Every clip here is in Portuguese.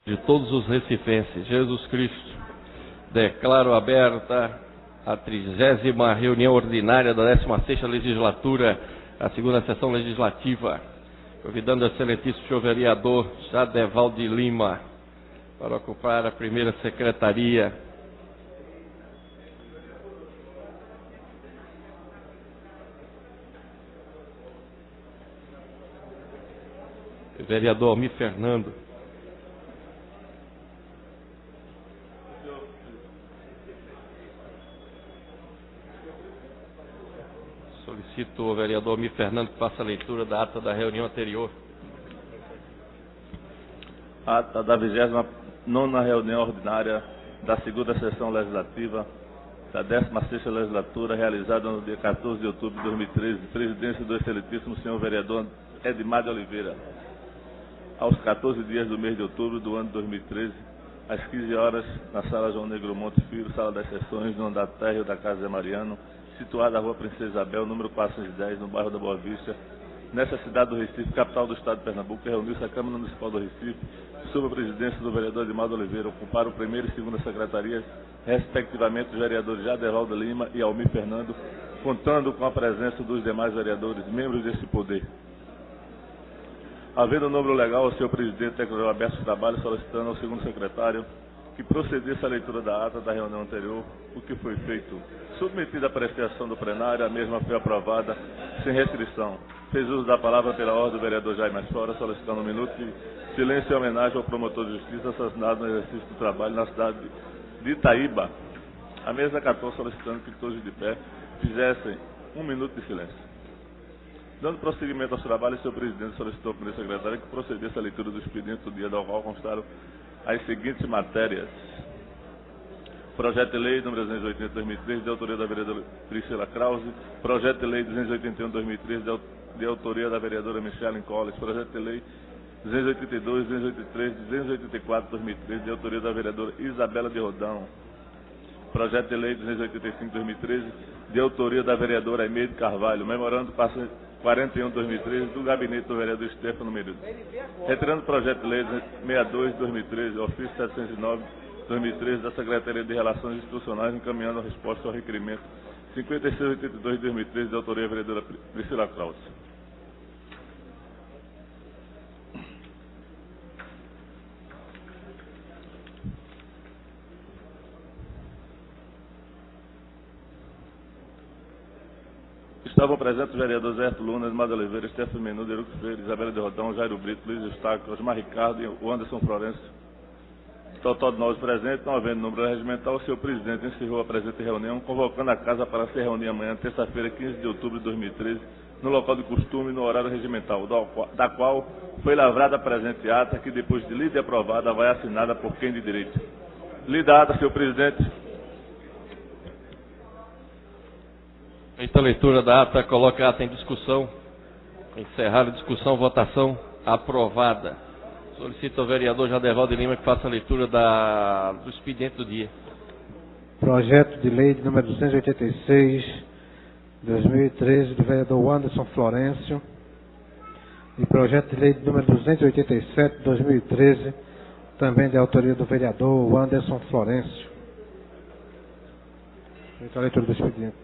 De todos os recifenses, Jesus Cristo, declaro aberta a 30ª reunião ordinária da 16ª legislatura, a segunda sessão legislativa, convidando o excelentíssimo senhor vereador Jadeval de Lima para ocupar a primeira secretaria. O vereador Almir Fernando. Solicito o vereador Almir Fernando que faça a leitura da ata da reunião anterior. Ata da 29ª reunião ordinária da segunda sessão legislativa da 16ª legislatura, realizada no dia 14 de outubro de 2013, presidência do excelentíssimo senhor vereador Edmar de Oliveira. Aos 14 dias do mês de outubro do ano de 2013, às 15 horas, na sala João Negro Monte Filho, sala das sessões, no andar térreo da Casa Zé Mariano, situada na rua Princesa Isabel, número 410, no bairro da Boa Vista, nessa cidade do Recife, capital do estado de Pernambuco, reuniu-se a Câmara Municipal do Recife, sob a presidência do vereador Edmar de Oliveira, ocuparam a primeira e segunda secretarias, respectivamente, os vereadores Jadeval de Lima e Almir Fernando, contando com a presença dos demais vereadores, membros desse poder. Havendo o número legal, o senhor presidente declarou aberto o trabalho, solicitando ao segundo secretário que procedesse à leitura da ata da reunião anterior, o que foi feito. Submetida à apreciação do plenário, a mesma foi aprovada sem restrição. Fez uso da palavra pela ordem do vereador Jaime Asfora, solicitando um minuto de silêncio em homenagem ao promotor de justiça assassinado no exercício do trabalho na cidade de Itaíba. A mesa acatou, solicitando que todos de pé fizessem um minuto de silêncio. Dando prosseguimento aos trabalhos, o senhor presidente solicitou ao primeiro secretário que procedesse à leitura do expediente do dia do qual constaram as seguintes matérias. Projeto de Lei número 280/2013, de autoria da vereadora Priscila Krause. Projeto de Lei 281/2013, de autoria da vereadora Michele Colles. Projeto de Lei 282, 283, 284/2013, de autoria da vereadora Isabela de Rodão. Projeto de Lei 285/2013, de autoria da vereadora Aimee de Carvalho. Memorando 41/2013, do gabinete do vereador Stefano Merido. Retirando o projeto de lei 62/2013, ofício 709/2013 da Secretaria de Relações Institucionais, encaminhando a resposta ao requerimento 5682/2013, de autoria da vereadora Priscila Krause. Estavam presentes os vereadores Zerto Luna, Edmar de Oliveira, Stefano Menudo, Eruco Freire, Isabela de Rodão, Jairo Brito, Luiz Eustáquio, Osmar Ricardo e o Anderson Florencio. Total de nós presentes, não havendo número regimental, o senhor presidente encerrou a presente reunião, convocando a casa para se reunir amanhã, terça-feira, 15 de outubro de 2013, no local de costume, no horário regimental, da qual foi lavrada a presente ata, que depois de lida e aprovada, vai assinada por quem de direito. Lida a ata, senhor presidente. Feita a leitura da ata, coloca a ata em discussão. Encerrada a discussão, votação aprovada. Solicito ao vereador Jadeval de Lima que faça a leitura do expediente do dia. Projeto de lei de número 286/2013, do vereador Anderson Florencio. E projeto de lei de número 287/2013, também de autoria do vereador Anderson Florencio. Feita a leitura do expediente.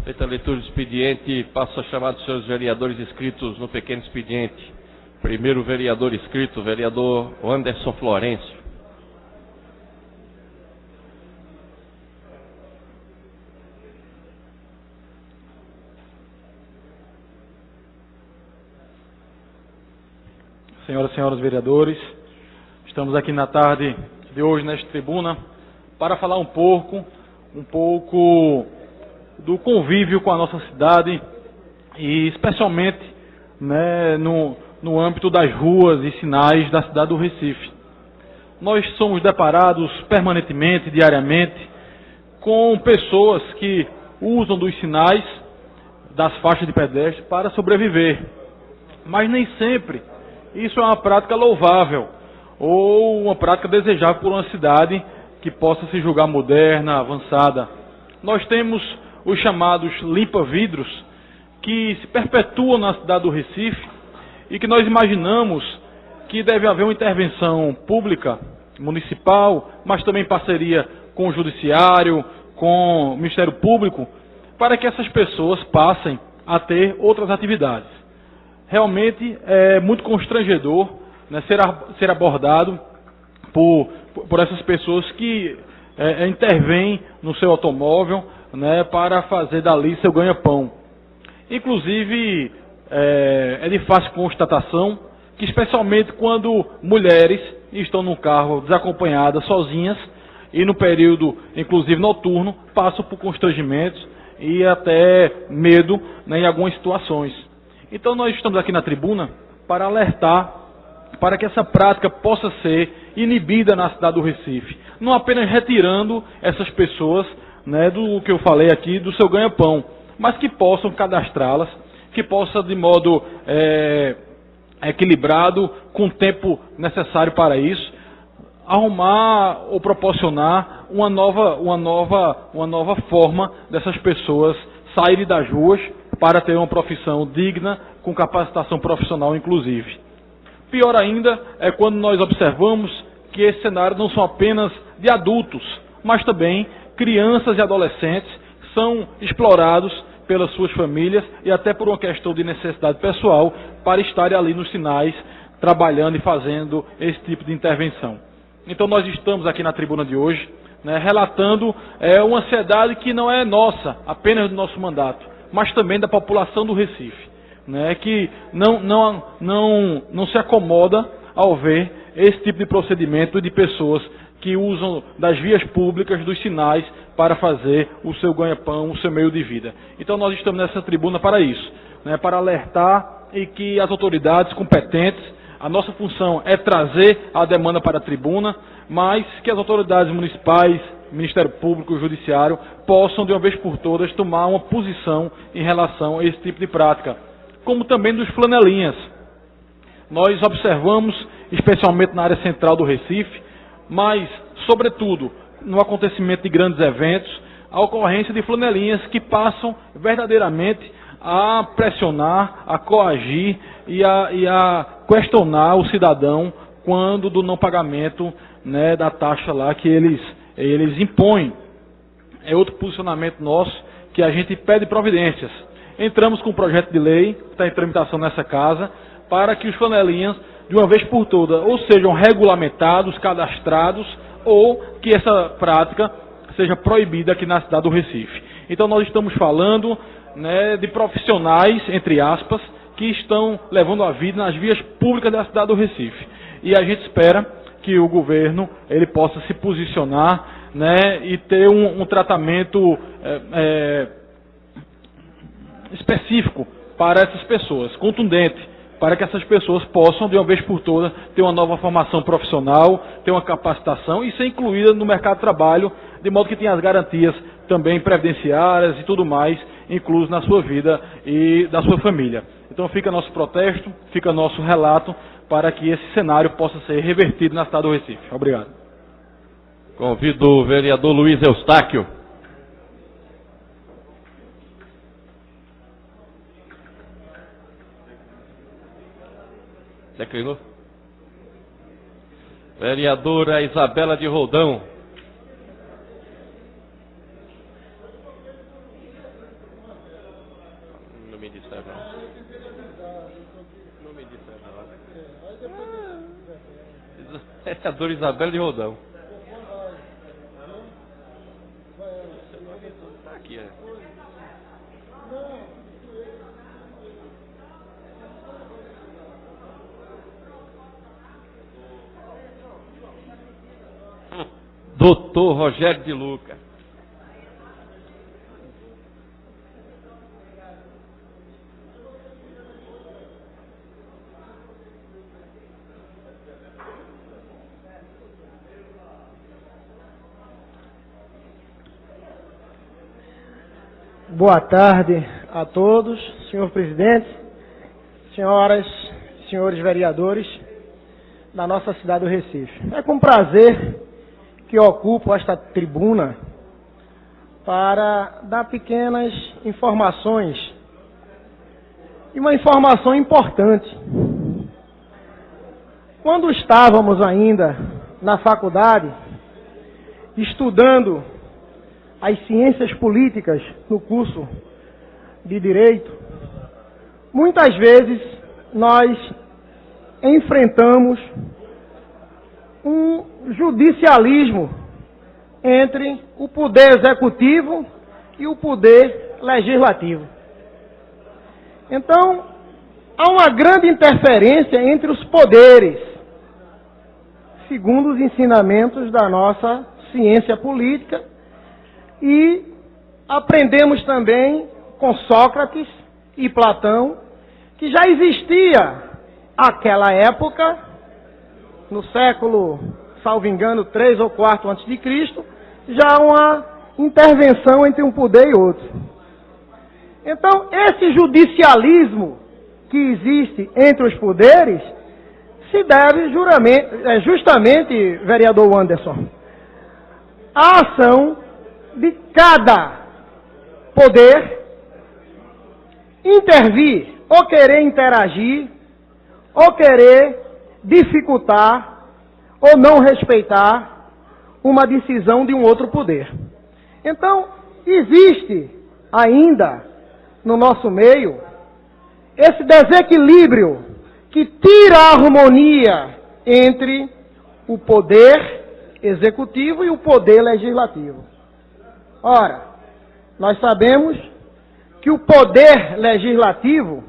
Feita a leitura do expediente, passo a chamar os senhores vereadores inscritos no pequeno expediente. Primeiro vereador inscrito, vereador Anderson Florencio. Senhoras e senhores vereadores, estamos aqui na tarde de hoje nesta tribuna para falar um pouco do convívio com a nossa cidade e especialmente, né, no âmbito das ruas e sinais da cidade do Recife. Nós somos deparados permanentemente, diariamente, com pessoas que usam dos sinais das faixas de pedestre para sobreviver. Mas nem sempre isso é uma prática louvável ou uma prática desejável por uma cidade que possa se julgar moderna, avançada. Nós temos os chamados limpa-vidros, que se perpetuam na cidade do Recife e que nós imaginamos que deve haver uma intervenção pública, municipal, mas também em parceria com o Judiciário, com o Ministério Público, para que essas pessoas passem a ter outras atividades. Realmente é muito constrangedor, né, ser abordado por essas pessoas que intervêm no seu automóvel, né, para fazer dali seu ganha-pão. Inclusive, é de fácil constatação que, especialmente quando mulheres estão num carro desacompanhadas, sozinhas, e no período, inclusive noturno, passam por constrangimentos e até medo, né, em algumas situações. Então nós estamos aqui na tribuna para alertar para que essa prática possa ser inibida na cidade do Recife, não apenas retirando essas pessoas, né, do que eu falei aqui, do seu ganha-pão, mas que possam cadastrá-las, que possa de modo equilibrado, com o tempo necessário para isso, arrumar ou proporcionar uma nova forma dessas pessoas saírem das ruas para ter uma profissão digna, com capacitação profissional inclusive. Pior ainda é quando nós observamos que esse cenário não são apenas de adultos, mas também crianças e adolescentes são explorados pelas suas famílias e até por uma questão de necessidade pessoal para estarem ali nos sinais, trabalhando e fazendo esse tipo de intervenção. Então nós estamos aqui na tribuna de hoje, né, relatando uma ansiedade que não é nossa, apenas do nosso mandato, mas também da população do Recife, né, que não se acomoda ao ver esse tipo de procedimento de pessoas que usam das vias públicas, dos sinais, para fazer o seu ganha-pão, o seu meio de vida. Então nós estamos nessa tribuna para isso, né, para alertar e que as autoridades competentes, a nossa função é trazer a demanda para a tribuna, mas que as autoridades municipais, Ministério Público, Judiciário, possam de uma vez por todas tomar uma posição em relação a esse tipo de prática, como também dos flanelinhas. Nós observamos, especialmente na área central do Recife, mas, sobretudo, no acontecimento de grandes eventos, a ocorrência de flanelinhas que passam verdadeiramente a pressionar, a coagir e a questionar o cidadão quando do não pagamento, né, da taxa lá que eles impõem. É outro posicionamento nosso que a gente pede providências. Entramos com um projeto de lei, que está em tramitação nessa casa, para que os flanelinhas, de uma vez por todas, ou sejam regulamentados, cadastrados, ou que essa prática seja proibida aqui na cidade do Recife. Então nós estamos falando, né, de profissionais, entre aspas, que estão levando a vida nas vias públicas da cidade do Recife. E a gente espera que o governo ele possa se posicionar, né, e ter um tratamento específico para essas pessoas, contundente, para que essas pessoas possam, de uma vez por todas, ter uma nova formação profissional, ter uma capacitação e ser incluída no mercado de trabalho, de modo que tenha as garantias também previdenciárias e tudo mais, incluso na sua vida e da sua família. Então fica nosso protesto, fica nosso relato, para que esse cenário possa ser revertido na cidade do Recife. Obrigado. Convido o vereador Luiz Eustáquio. Declinou? Vereadora Isabela de Roldão. Não me disser não. Não me disser não. Vereadora Isabela de Roldão. Aqui é. Doutor Rogério de Luca. Boa tarde a todos, senhor presidente, senhoras e senhores vereadores da nossa cidade do Recife. É com prazer que ocupo esta tribuna para dar pequenas informações e uma informação importante. quando estávamos ainda na faculdade, estudando as ciências políticas no curso de Direito, muitas vezes nós enfrentamos um judicialismo entre o poder executivo e o poder legislativo. Então, há uma grande interferência entre os poderes, segundo os ensinamentos da nossa ciência política, e aprendemos também com Sócrates e Platão que já existia aquela época, no século, salvo engano, 3 ou 4 a.C., já uma intervenção entre um poder e outro. Então, esse judicialismo que existe entre os poderes se deve justamente, vereador Wanderson, à ação de cada poder intervir, ou querer interagir, ou querer dificultar, ou não respeitar uma decisão de um outro poder. Então, existe ainda no nosso meio esse desequilíbrio que tira a harmonia entre o poder executivo e o poder legislativo. Ora, nós sabemos que o poder legislativo,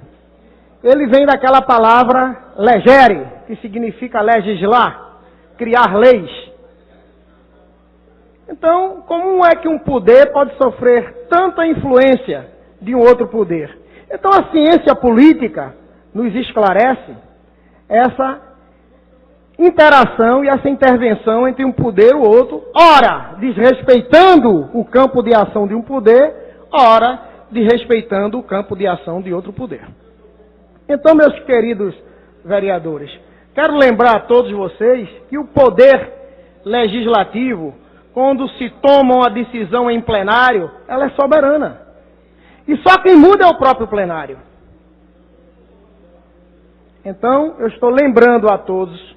ele vem daquela palavra legere, que significa legislar, criar leis. Então, como é que um poder pode sofrer tanta influência de um outro poder? Então, a ciência política nos esclarece essa interação e essa intervenção entre um poder e o outro, ora desrespeitando o campo de ação de um poder, ora desrespeitando o campo de ação de outro poder. Então, meus queridos vereadores, quero lembrar a todos vocês que o poder legislativo, quando se toma uma decisão em plenário, ela é soberana. E só quem muda é o próprio plenário. Então, eu estou lembrando a todos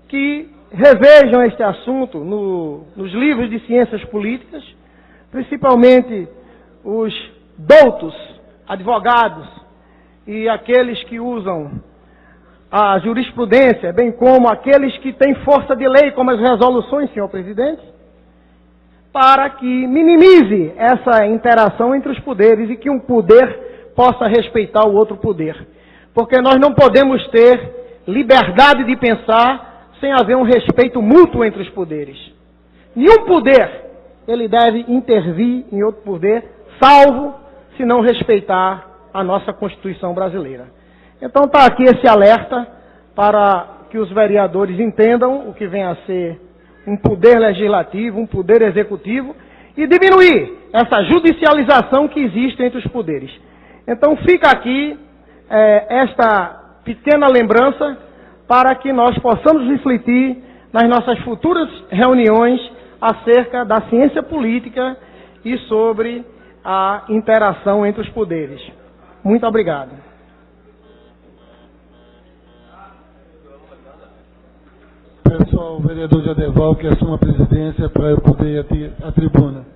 que revejam este assunto nos livros de ciências políticas, principalmente os doutos, advogados e aqueles que usam a jurisprudência, bem como aqueles que têm força de lei, como as resoluções, senhor presidente, para que minimize essa interação entre os poderes e que um poder possa respeitar o outro poder. Porque nós não podemos ter liberdade de pensar sem haver um respeito mútuo entre os poderes. Nenhum poder, ele deve intervir em outro poder, salvo se não respeitar a nossa Constituição brasileira. Então está aqui esse alerta para que os vereadores entendam o que vem a ser um poder legislativo, um poder executivo, e diminuir essa judicialização que existe entre os poderes. Então fica aqui esta pequena lembrança para que nós possamos refletir nas nossas futuras reuniões acerca da ciência política e sobre a interação entre os poderes. Muito obrigado. Peço ao vereador Jadeval que assuma a presidência para eu poder ir à tribuna.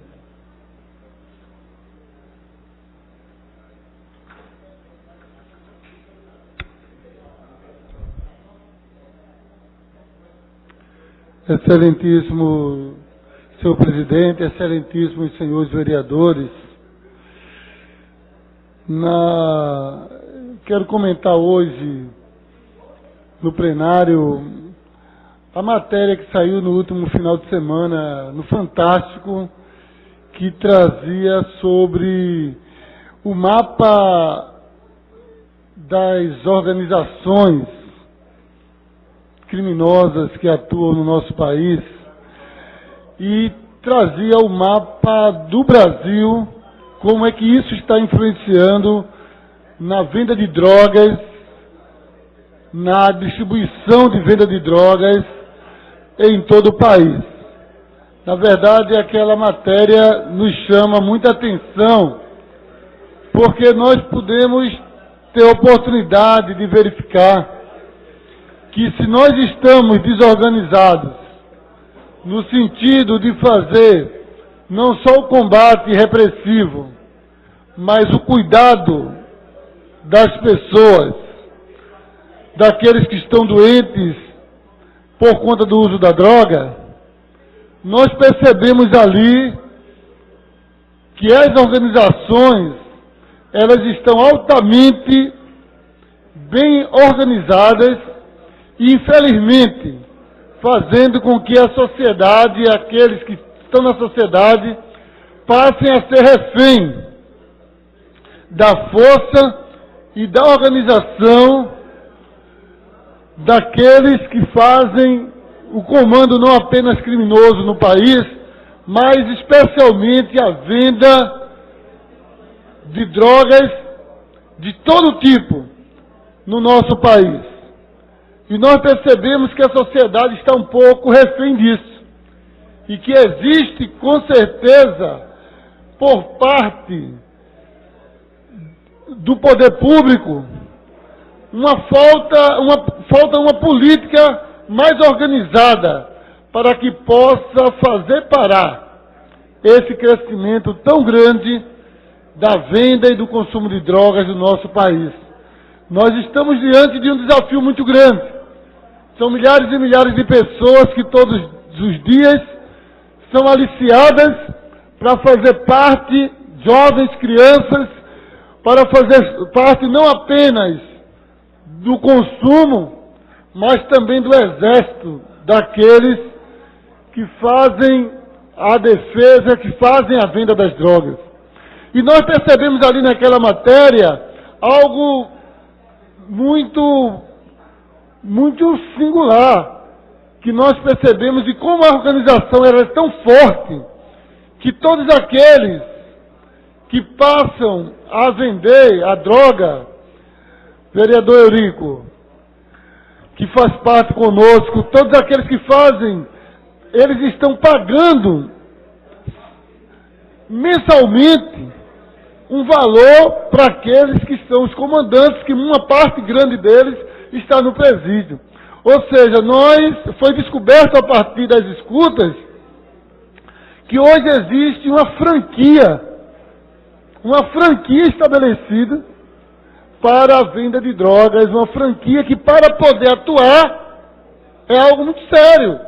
Excelentíssimo senhor presidente, excelentíssimos senhores vereadores, quero comentar hoje no plenário a matéria que saiu no último final de semana no Fantástico, que trazia sobre o mapa das organizações criminosas que atuam no nosso país e trazia o mapa do Brasil, como é que isso está influenciando na venda de drogas, na distribuição de venda de drogas em todo o país. Na verdade, aquela matéria nos chama muita atenção, porque nós podemos ter oportunidade de verificar que se nós estamos desorganizados no sentido de fazer não só o combate repressivo, mas o cuidado das pessoas, daqueles que estão doentes por conta do uso da droga, nós percebemos ali que as organizações, elas estão altamente bem organizadas e, infelizmente, fazendo com que a sociedade, aqueles que estão na sociedade, passem a ser refém da força e da organização daqueles que fazem o comando não apenas criminoso no país, mas especialmente a venda de drogas de todo tipo no nosso país. E nós percebemos que a sociedade está um pouco refém disso. E que existe, com certeza, por parte do poder público, falta uma política mais organizada para que possa fazer parar esse crescimento tão grande da venda e do consumo de drogas no nosso país. Nós estamos diante de um desafio muito grande. São milhares e milhares de pessoas que todos os dias são aliciadas para fazer parte, jovens, crianças, para fazer parte não apenas do consumo, mas também do exército daqueles que fazem a defesa, que fazem a venda das drogas. E nós percebemos ali naquela matéria algo muito singular, que nós percebemos de como a organização era tão forte, que todos aqueles que passam a vender a droga, vereador Eurico, que faz parte conosco, todos aqueles que fazem, eles estão pagando mensalmente um valor para aqueles que são os comandantes, que uma parte grande deles está no presídio. Ou seja, foi descoberto a partir das escutas que hoje existe uma franquia estabelecida para a venda de drogas, uma franquia que, para poder atuar, é algo muito sério.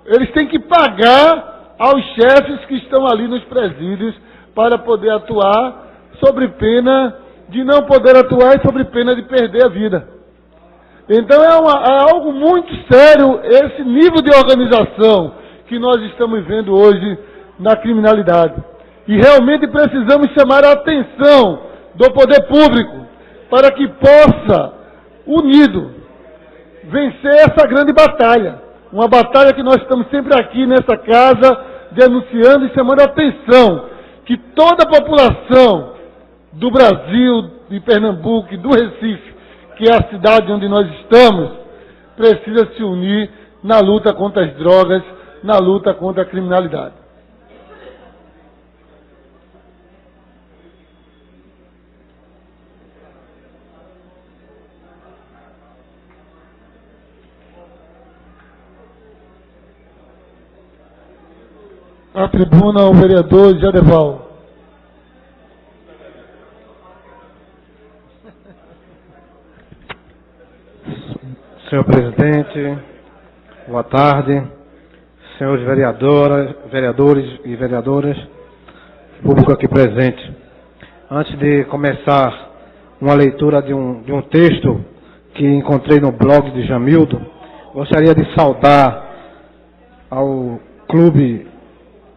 Eles têm que pagar aos chefes que estão ali nos presídios para poder atuar, sob pena de não poder atuar e sob pena de perder a vida. Então é algo muito sério esse nível de organização que nós estamos vendo hoje na criminalidade. E realmente precisamos chamar a atenção do poder público para que possa, unido, vencer essa grande batalha. Uma batalha que nós estamos sempre aqui nessa casa denunciando e chamando a atenção que toda a população do Brasil, de Pernambuco e do Recife, que é a cidade onde nós estamos, precisa se unir na luta contra as drogas, na luta contra a criminalidade. À tribuna, o vereador Jadeval. Senhor presidente, boa tarde, senhores vereadores e vereadoras, público aqui presente. Antes de começar uma leitura de um texto que encontrei no blog de Jamildo, gostaria de saudar ao Clube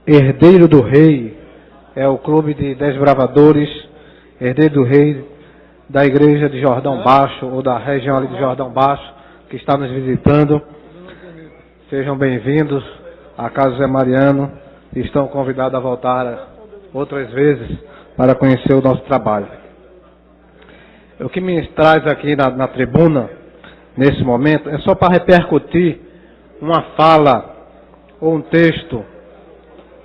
Herdeiro do Rei, é o clube de desbravadores, Herdeiro do Rei, da Igreja de Jordão Baixo, ou da região ali de Jordão Baixo, que está nos visitando. Sejam bem-vindos à Casa Zé Mariano e estão convidados a voltar outras vezes para conhecer o nosso trabalho. O que me traz aqui na tribuna, nesse momento, é só para repercutir uma fala ou um texto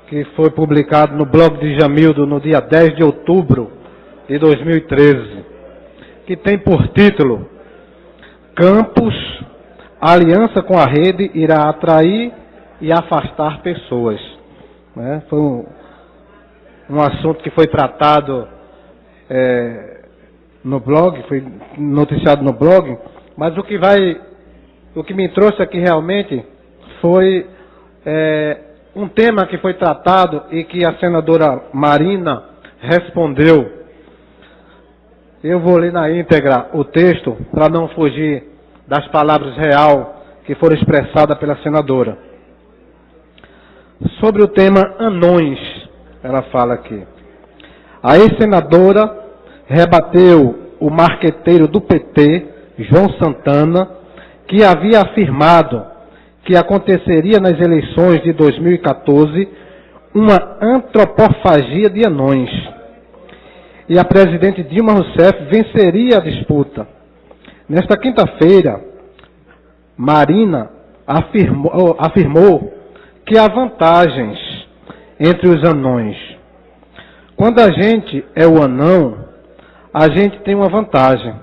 que foi publicado no blog de Jamildo no dia 10 de outubro de 2013, que tem por título: Campos a aliança com a rede irá atrair e afastar pessoas. Né? Foi um assunto que foi tratado no blog, foi noticiado no blog, mas o que me trouxe aqui realmente foi um tema que foi tratado e que a senadora Marina respondeu. Eu vou ler na íntegra o texto para não fugir das palavras real que foram expressadas pela senadora. Sobre o tema anões, ela fala aqui. A ex-senadora rebateu o marqueteiro do PT, João Santana, que havia afirmado que aconteceria nas eleições de 2014 uma antropofagia de anões. E a presidente Dilma Rousseff venceria a disputa. Nesta quinta-feira, Marina afirmou que há vantagens entre os anões. Quando a gente é o anão, a gente tem uma vantagem.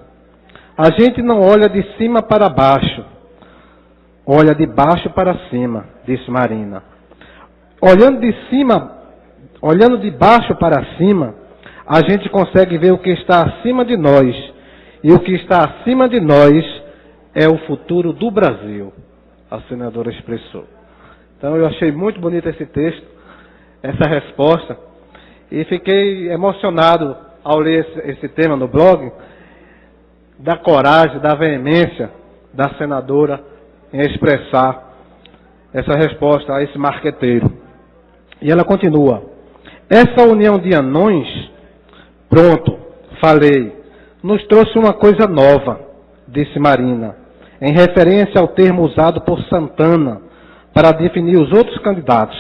A gente não olha de cima para baixo, olha de baixo para cima, disse Marina. Olhando de baixo para cima, a gente consegue ver o que está acima de nós. E o que está acima de nós é o futuro do Brasil, a senadora expressou. Então eu achei muito bonito esse texto, essa resposta, e fiquei emocionado ao ler esse tema no blog, da coragem, da veemência da senadora em expressar essa resposta a esse marqueteiro. E ela continua: essa união de anões, pronto, falei, nos trouxe uma coisa nova, disse Marina, em referência ao termo usado por Santana para definir os outros candidatos.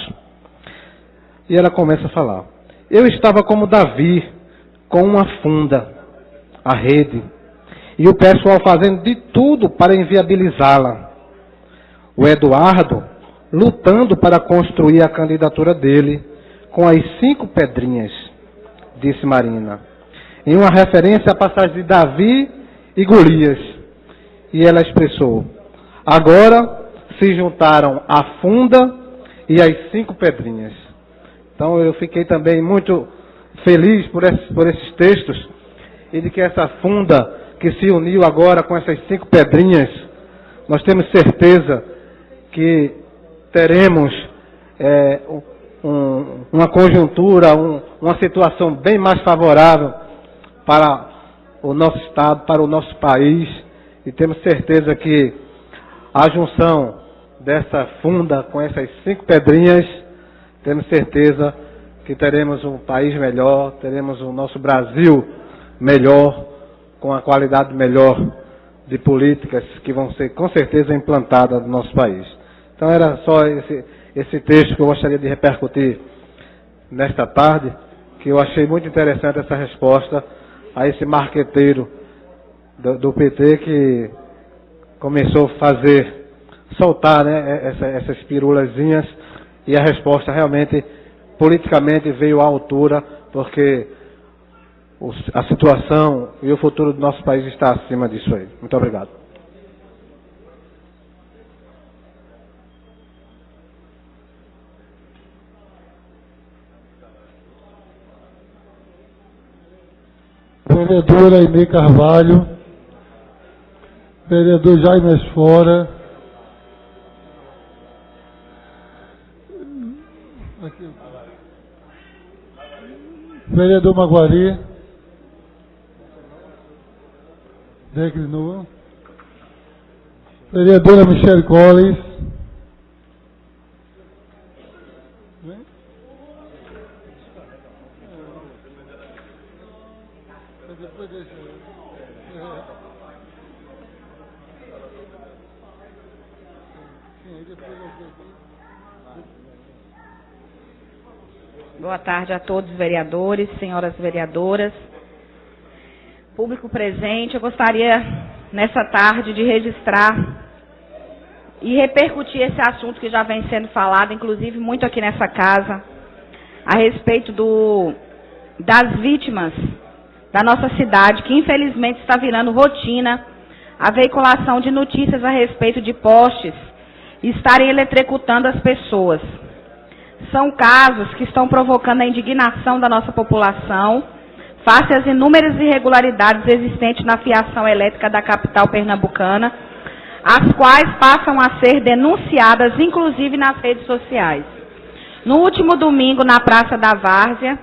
E ela começa a falar: eu estava como Davi, com uma funda, a rede, e o pessoal fazendo de tudo para inviabilizá-la. O Eduardo lutando para construir a candidatura dele com as 5 pedrinhas, disse Marina, em uma referência à passagem de Davi e Golias. E ela expressou: agora se juntaram a funda e as 5 pedrinhas. Então eu fiquei também muito feliz por esses textos, e de que essa funda que se uniu agora com essas 5 pedrinhas, nós temos certeza que teremos uma conjuntura, uma situação bem mais favorável para o nosso Estado, para o nosso país, e temos certeza que a junção dessa funda com essas 5 pedrinhas, temos certeza que teremos um país melhor, teremos o nosso Brasil melhor, com a qualidade melhor de políticas que vão ser com certeza implantadas no nosso país. Então era só esse texto que eu gostaria de repercutir nesta tarde, que eu achei muito interessante essa resposta a esse marqueteiro do PT que começou a soltar, né, essas pirulazinhas, e a resposta realmente, politicamente, veio à altura, porque a situação e o futuro do nosso país está acima disso aí. Muito obrigado. Vereadora Aimee Carvalho, vereador Jaime Asfora, vereador Maguari, declinou, vereadora Michele Collins, Boa tarde a todos os vereadores, senhoras vereadoras, público presente. Eu gostaria, nessa tarde, de registrar e repercutir esse assunto que já vem sendo falado, inclusive muito aqui nessa casa, a respeito das vítimas da nossa cidade, que infelizmente está virando rotina a veiculação de notícias a respeito de postes estarem eletrocutando as pessoas. São casos que estão provocando a indignação da nossa população face às inúmeras irregularidades existentes na fiação elétrica da capital pernambucana, as quais passam a ser denunciadas, inclusive nas redes sociais. No último domingo, na Praça da Várzea,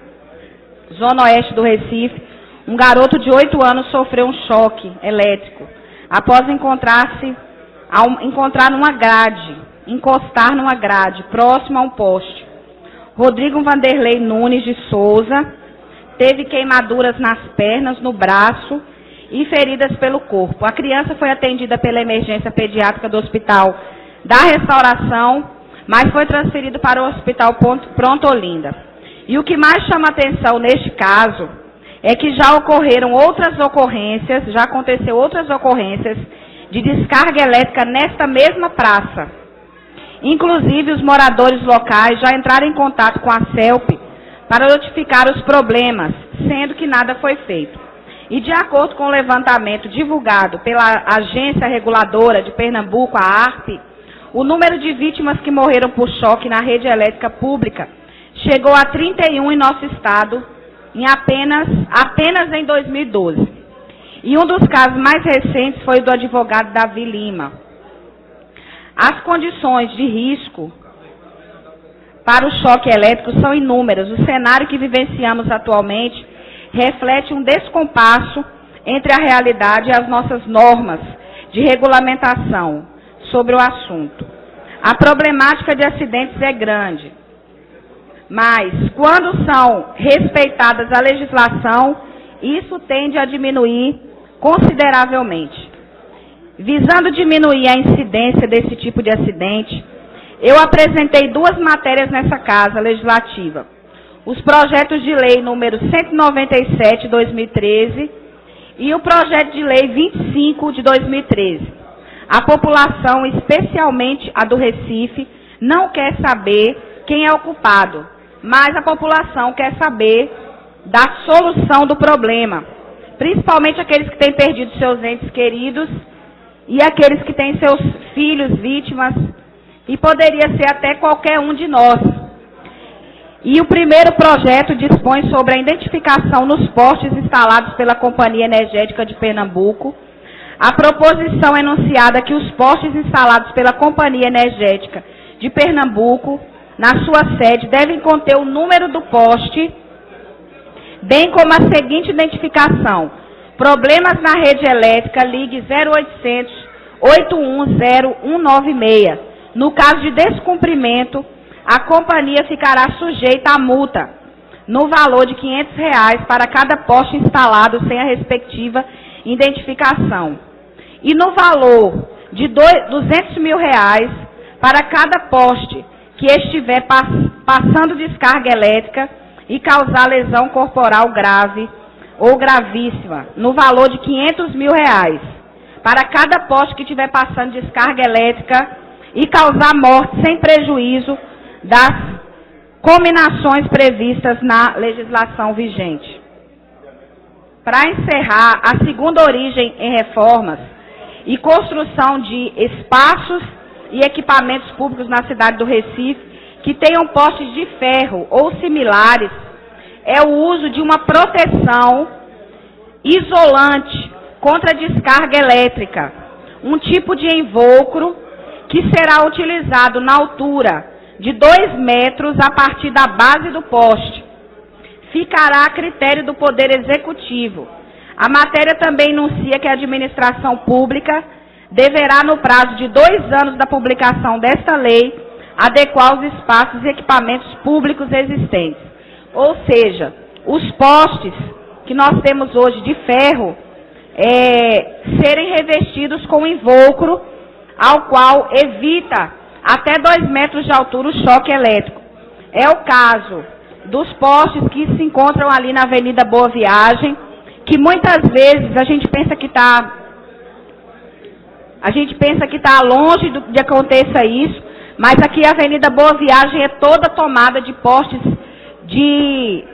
zona oeste do Recife, um garoto de 8 anos sofreu um choque elétrico após encostar numa grade, próximo a um poste. Rodrigo Vanderlei Nunes de Souza teve queimaduras nas pernas, no braço e feridas pelo corpo. A criança foi atendida pela emergência pediátrica do Hospital da Restauração, mas foi transferido para o Hospital Pronto Olinda. E o que mais chama atenção neste caso é que já aconteceu outras ocorrências de descarga elétrica nesta mesma praça. Inclusive, os moradores locais já entraram em contato com a CELP para notificar os problemas, sendo que nada foi feito. E de acordo com o levantamento divulgado pela Agência Reguladora de Pernambuco, a ARP, o número de vítimas que morreram por choque na rede elétrica pública chegou a 31 em nosso estado, apenas em 2012. E um dos casos mais recentes foi o do advogado Davi Lima. As condições de risco para o choque elétrico são inúmeras. O cenário que vivenciamos atualmente reflete um descompasso entre a realidade e as nossas normas de regulamentação sobre o assunto. A problemática de acidentes é grande, mas quando são respeitadas a legislação, isso tende a diminuir consideravelmente. Visando diminuir a incidência desse tipo de acidente, eu apresentei 2 matérias nessa Casa Legislativa. Os projetos de lei número 197 de 2013 e o projeto de lei 25 de 2013. A população, especialmente a do Recife, não quer saber quem é o culpado, mas a população quer saber da solução do problema, principalmente aqueles que têm perdido seus entes queridos e aqueles que têm seus filhos vítimas, e poderia ser até qualquer um de nós. E o primeiro projeto dispõe sobre a identificação nos postes instalados pela Companhia Energética de Pernambuco. A proposição enunciada que os postes instalados pela Companhia Energética de Pernambuco, na sua sede, devem conter o número do poste, bem como a seguinte identificação: problemas na rede elétrica, ligue 0800 810 196. No caso de descumprimento, a companhia ficará sujeita à multa, no valor de R$ 500 para cada poste instalado sem a respectiva identificação. E no valor de R$ 200 mil para cada poste que estiver passando descarga elétrica e causar lesão corporal grave ou gravíssima, no valor de R$ 500 mil para cada poste que estiver passando descarga elétrica e causar morte sem prejuízo das cominações previstas na legislação vigente. Para encerrar, a segunda origem em reformas e construção de espaços e equipamentos públicos na cidade do Recife que tenham postes de ferro ou similares é o uso de uma proteção isolante contra a descarga elétrica, um tipo de invólucro que será utilizado na altura de 2 metros a partir da base do poste. Ficará a critério do Poder Executivo. A matéria também enuncia que a administração pública deverá, no prazo de 2 anos da publicação desta lei, adequar os espaços e equipamentos públicos existentes. Ou seja, os postes que nós temos hoje de ferro serem revestidos com invólucro, ao qual evita até 2 metros de altura o choque elétrico. É o caso dos postes que se encontram ali na Avenida Boa Viagem, que muitas vezes a gente pensa que está longe de aconteça isso, mas aqui a Avenida Boa Viagem é toda tomada de postes de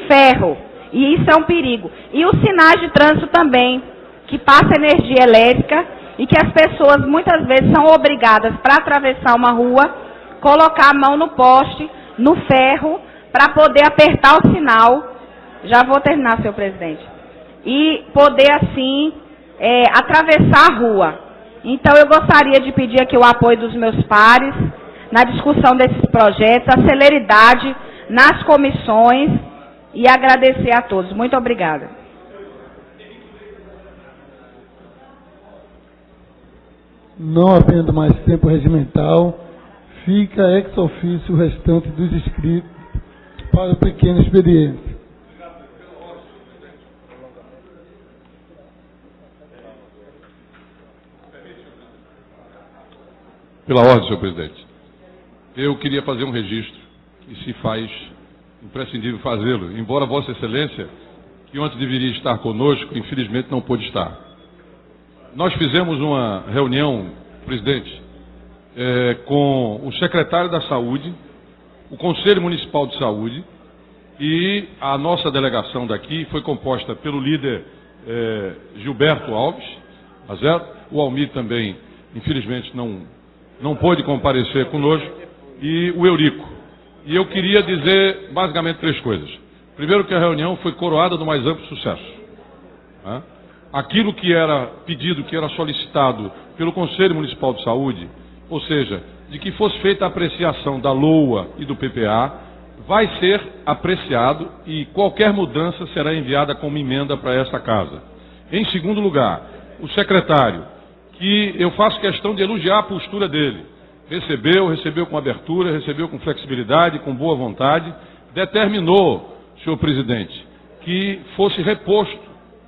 ferro, e isso é um perigo. E os sinais de trânsito também que passa energia elétrica e que as pessoas muitas vezes são obrigadas, para atravessar uma rua, colocar a mão no poste, no ferro, para poder apertar o sinal. Já vou terminar, senhor presidente. E poder, assim, atravessar a rua. Então, eu gostaria de pedir aqui o apoio dos meus pares na discussão desses projetos, a celeridade nas comissões e agradecer a todos. Muito obrigada. Não havendo mais tempo regimental, fica ex officio o restante dos inscritos para o pequeno expediente. Pela ordem, senhor presidente. Eu queria fazer um registro, e se faz imprescindível fazê-lo, embora Vossa Excelência, que ontem deveria estar conosco, infelizmente não pôde estar. Nós fizemos uma reunião, presidente, com o secretário da Saúde, o Conselho Municipal de Saúde, e a nossa delegação daqui foi composta pelo líder Gilberto Alves, tá certo? O Almir também, infelizmente, não pôde comparecer conosco, e o Eurico. E eu queria dizer basicamente 3 coisas. Primeiro, que a reunião foi coroada do mais amplo sucesso. Né? Aquilo que era pedido, que era solicitado pelo Conselho Municipal de Saúde, ou seja, de que fosse feita a apreciação da LOA e do PPA, vai ser apreciado e qualquer mudança será enviada como emenda para esta casa. Em segundo lugar, o secretário, que eu faço questão de elogiar a postura dele. Recebeu com abertura, recebeu com flexibilidade, com boa vontade, determinou, senhor presidente, que fosse reposto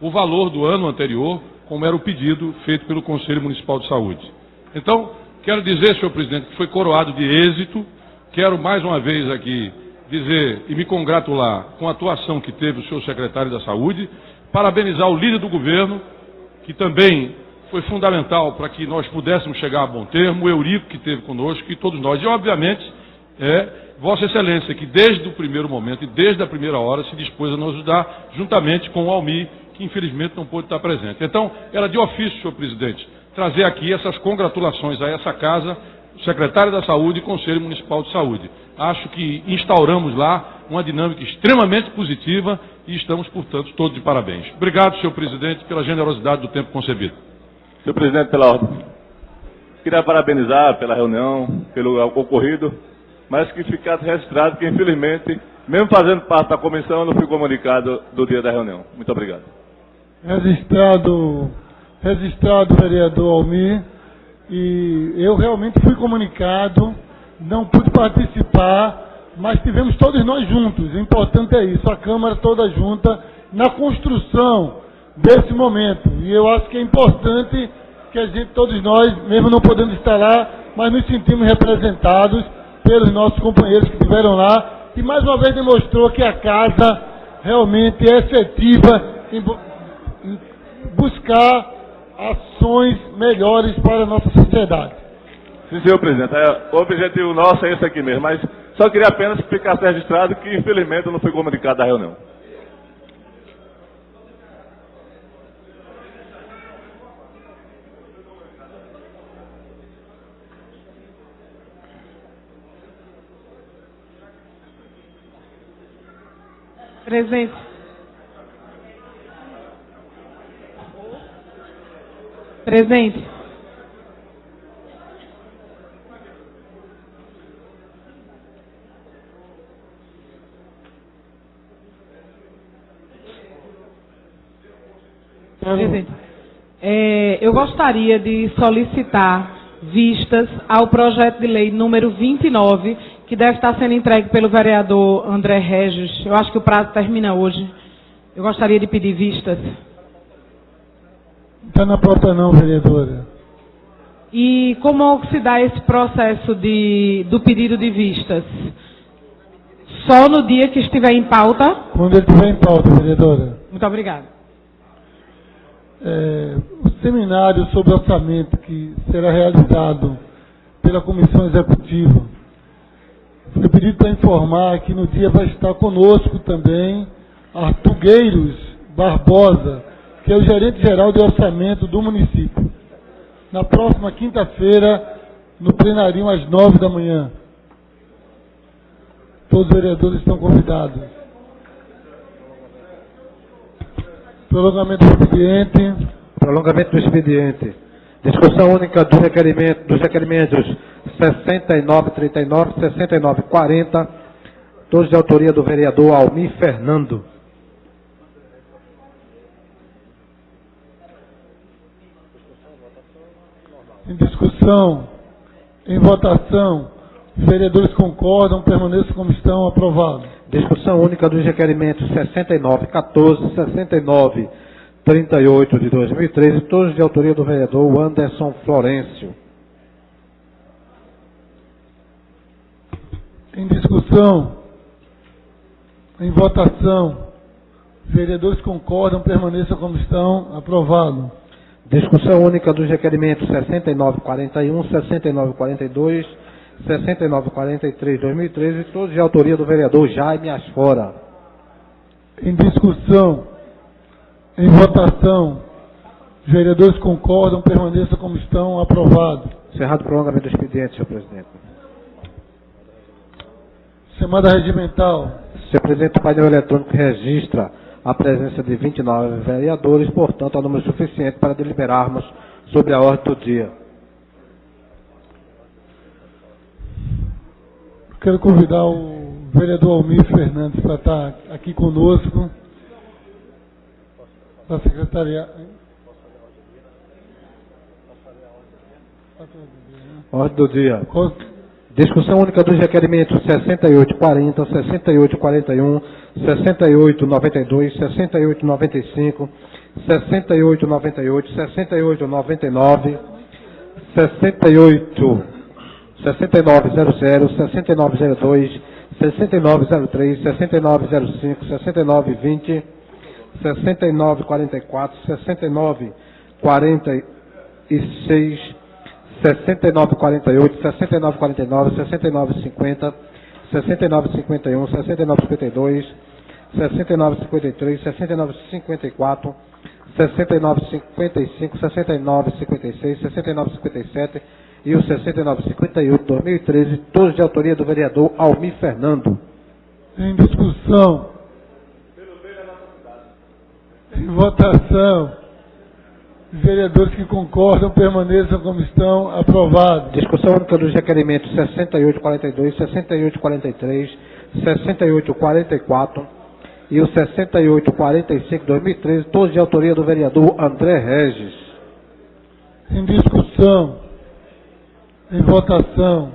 o valor do ano anterior, como era o pedido feito pelo Conselho Municipal de Saúde. Então, quero dizer, senhor presidente, que foi coroado de êxito. Quero mais uma vez aqui dizer e me congratular com a atuação que teve o senhor secretário da Saúde, parabenizar o líder do governo, que também foi fundamental para que nós pudéssemos chegar a bom termo, o Eurico que esteve conosco e todos nós. E, obviamente, Vossa Excelência, que desde o primeiro momento e desde a primeira hora se dispôs a nos ajudar, juntamente com o Almir, que infelizmente não pôde estar presente. Então, era de ofício, senhor presidente, trazer aqui essas congratulações a essa casa, o secretário da Saúde e o Conselho Municipal de Saúde. Acho que instauramos lá uma dinâmica extremamente positiva e estamos, portanto, todos de parabéns. Obrigado, senhor presidente, pela generosidade do tempo concebido. Senhor presidente, pela ordem. Queria parabenizar pela reunião, pelo ocorrido, mas que ficasse registrado que, infelizmente, mesmo fazendo parte da comissão, eu não fui comunicado do dia da reunião. Muito obrigado. Registrado, vereador Almir, e eu realmente fui comunicado, não pude participar, mas tivemos todos nós juntos. O importante é isso, a Câmara toda junta na construção desse momento. E eu acho que é importante que a gente, todos nós, mesmo não podendo estar lá, mas nos sentimos representados pelos nossos companheiros que estiveram lá, e mais uma vez demonstrou que a casa realmente é efetiva em buscar ações melhores para a nossa sociedade. Sim, senhor presidente. O objetivo nosso é esse aqui mesmo, mas só queria apenas que ficasse registrado que, infelizmente, eu não fui comunicado da reunião. Presidente. Presidente. Presidente. Eu gostaria de solicitar vistas ao projeto de lei número 29, que deve estar sendo entregue pelo vereador André Regis. Eu acho que o prazo termina hoje. Eu gostaria de pedir vistas. Não está na pauta não, vereadora. E como se dá esse processo do pedido de vistas? Só no dia que estiver em pauta? Quando ele estiver em pauta, vereadora. Muito obrigada. O seminário sobre orçamento que será realizado pela Comissão Executiva, foi pedido para informar que no dia vai estar conosco também Arthur Gueiros Barbosa, que é o gerente geral de orçamento do município. Na próxima quinta-feira, no plenário às 9 da manhã. Todos os vereadores estão convidados. Prolongamento do expediente. Prolongamento do expediente. Discussão única dos requerimentos 6939, 6940, todos de autoria do vereador Almir Fernando. Em discussão, em votação, os vereadores concordam, permaneçam como estão, aprovado. Discussão única dos requerimentos 6914, 6938 de 2013, todos de autoria do vereador Anderson Florencio. Em discussão, em votação, os vereadores concordam, permaneçam como estão, aprovado. Discussão única dos requerimentos 6941, 6942, 6943 de 2013, todos de autoria do vereador Jaime Asfora. Em discussão, em votação, os vereadores concordam, permaneçam como estão, aprovado. Encerrado o prolongamento do expediente, senhor presidente. Chamada regimental. Senhor presidente, o painel eletrônico registra a presença de 29 vereadores, portanto, é um número suficiente para deliberarmos sobre a ordem do dia. Quero convidar o vereador Almir Fernandes para estar aqui conosco, da secretaria. Ordem do dia. Discussão única dos requerimentos 6840, 6841, 6892, 6895, 6898, 6899, 6900, 6902, 6903, 6905, 6920, 6944, 6946, 6948, 6949, 6950, 6951, 6952, 6953, 6954, 6955, 6956, 6957 e o 6958, 2013, todos de autoria do vereador Almir Fernando. Em discussão, em votação, os vereadores que concordam permaneçam como estão, aprovado. Discussão única dos requerimentos 6842, 6843, 6844 e o 6845, 2013, todos de autoria do vereador André Regis. Em discussão, em votação,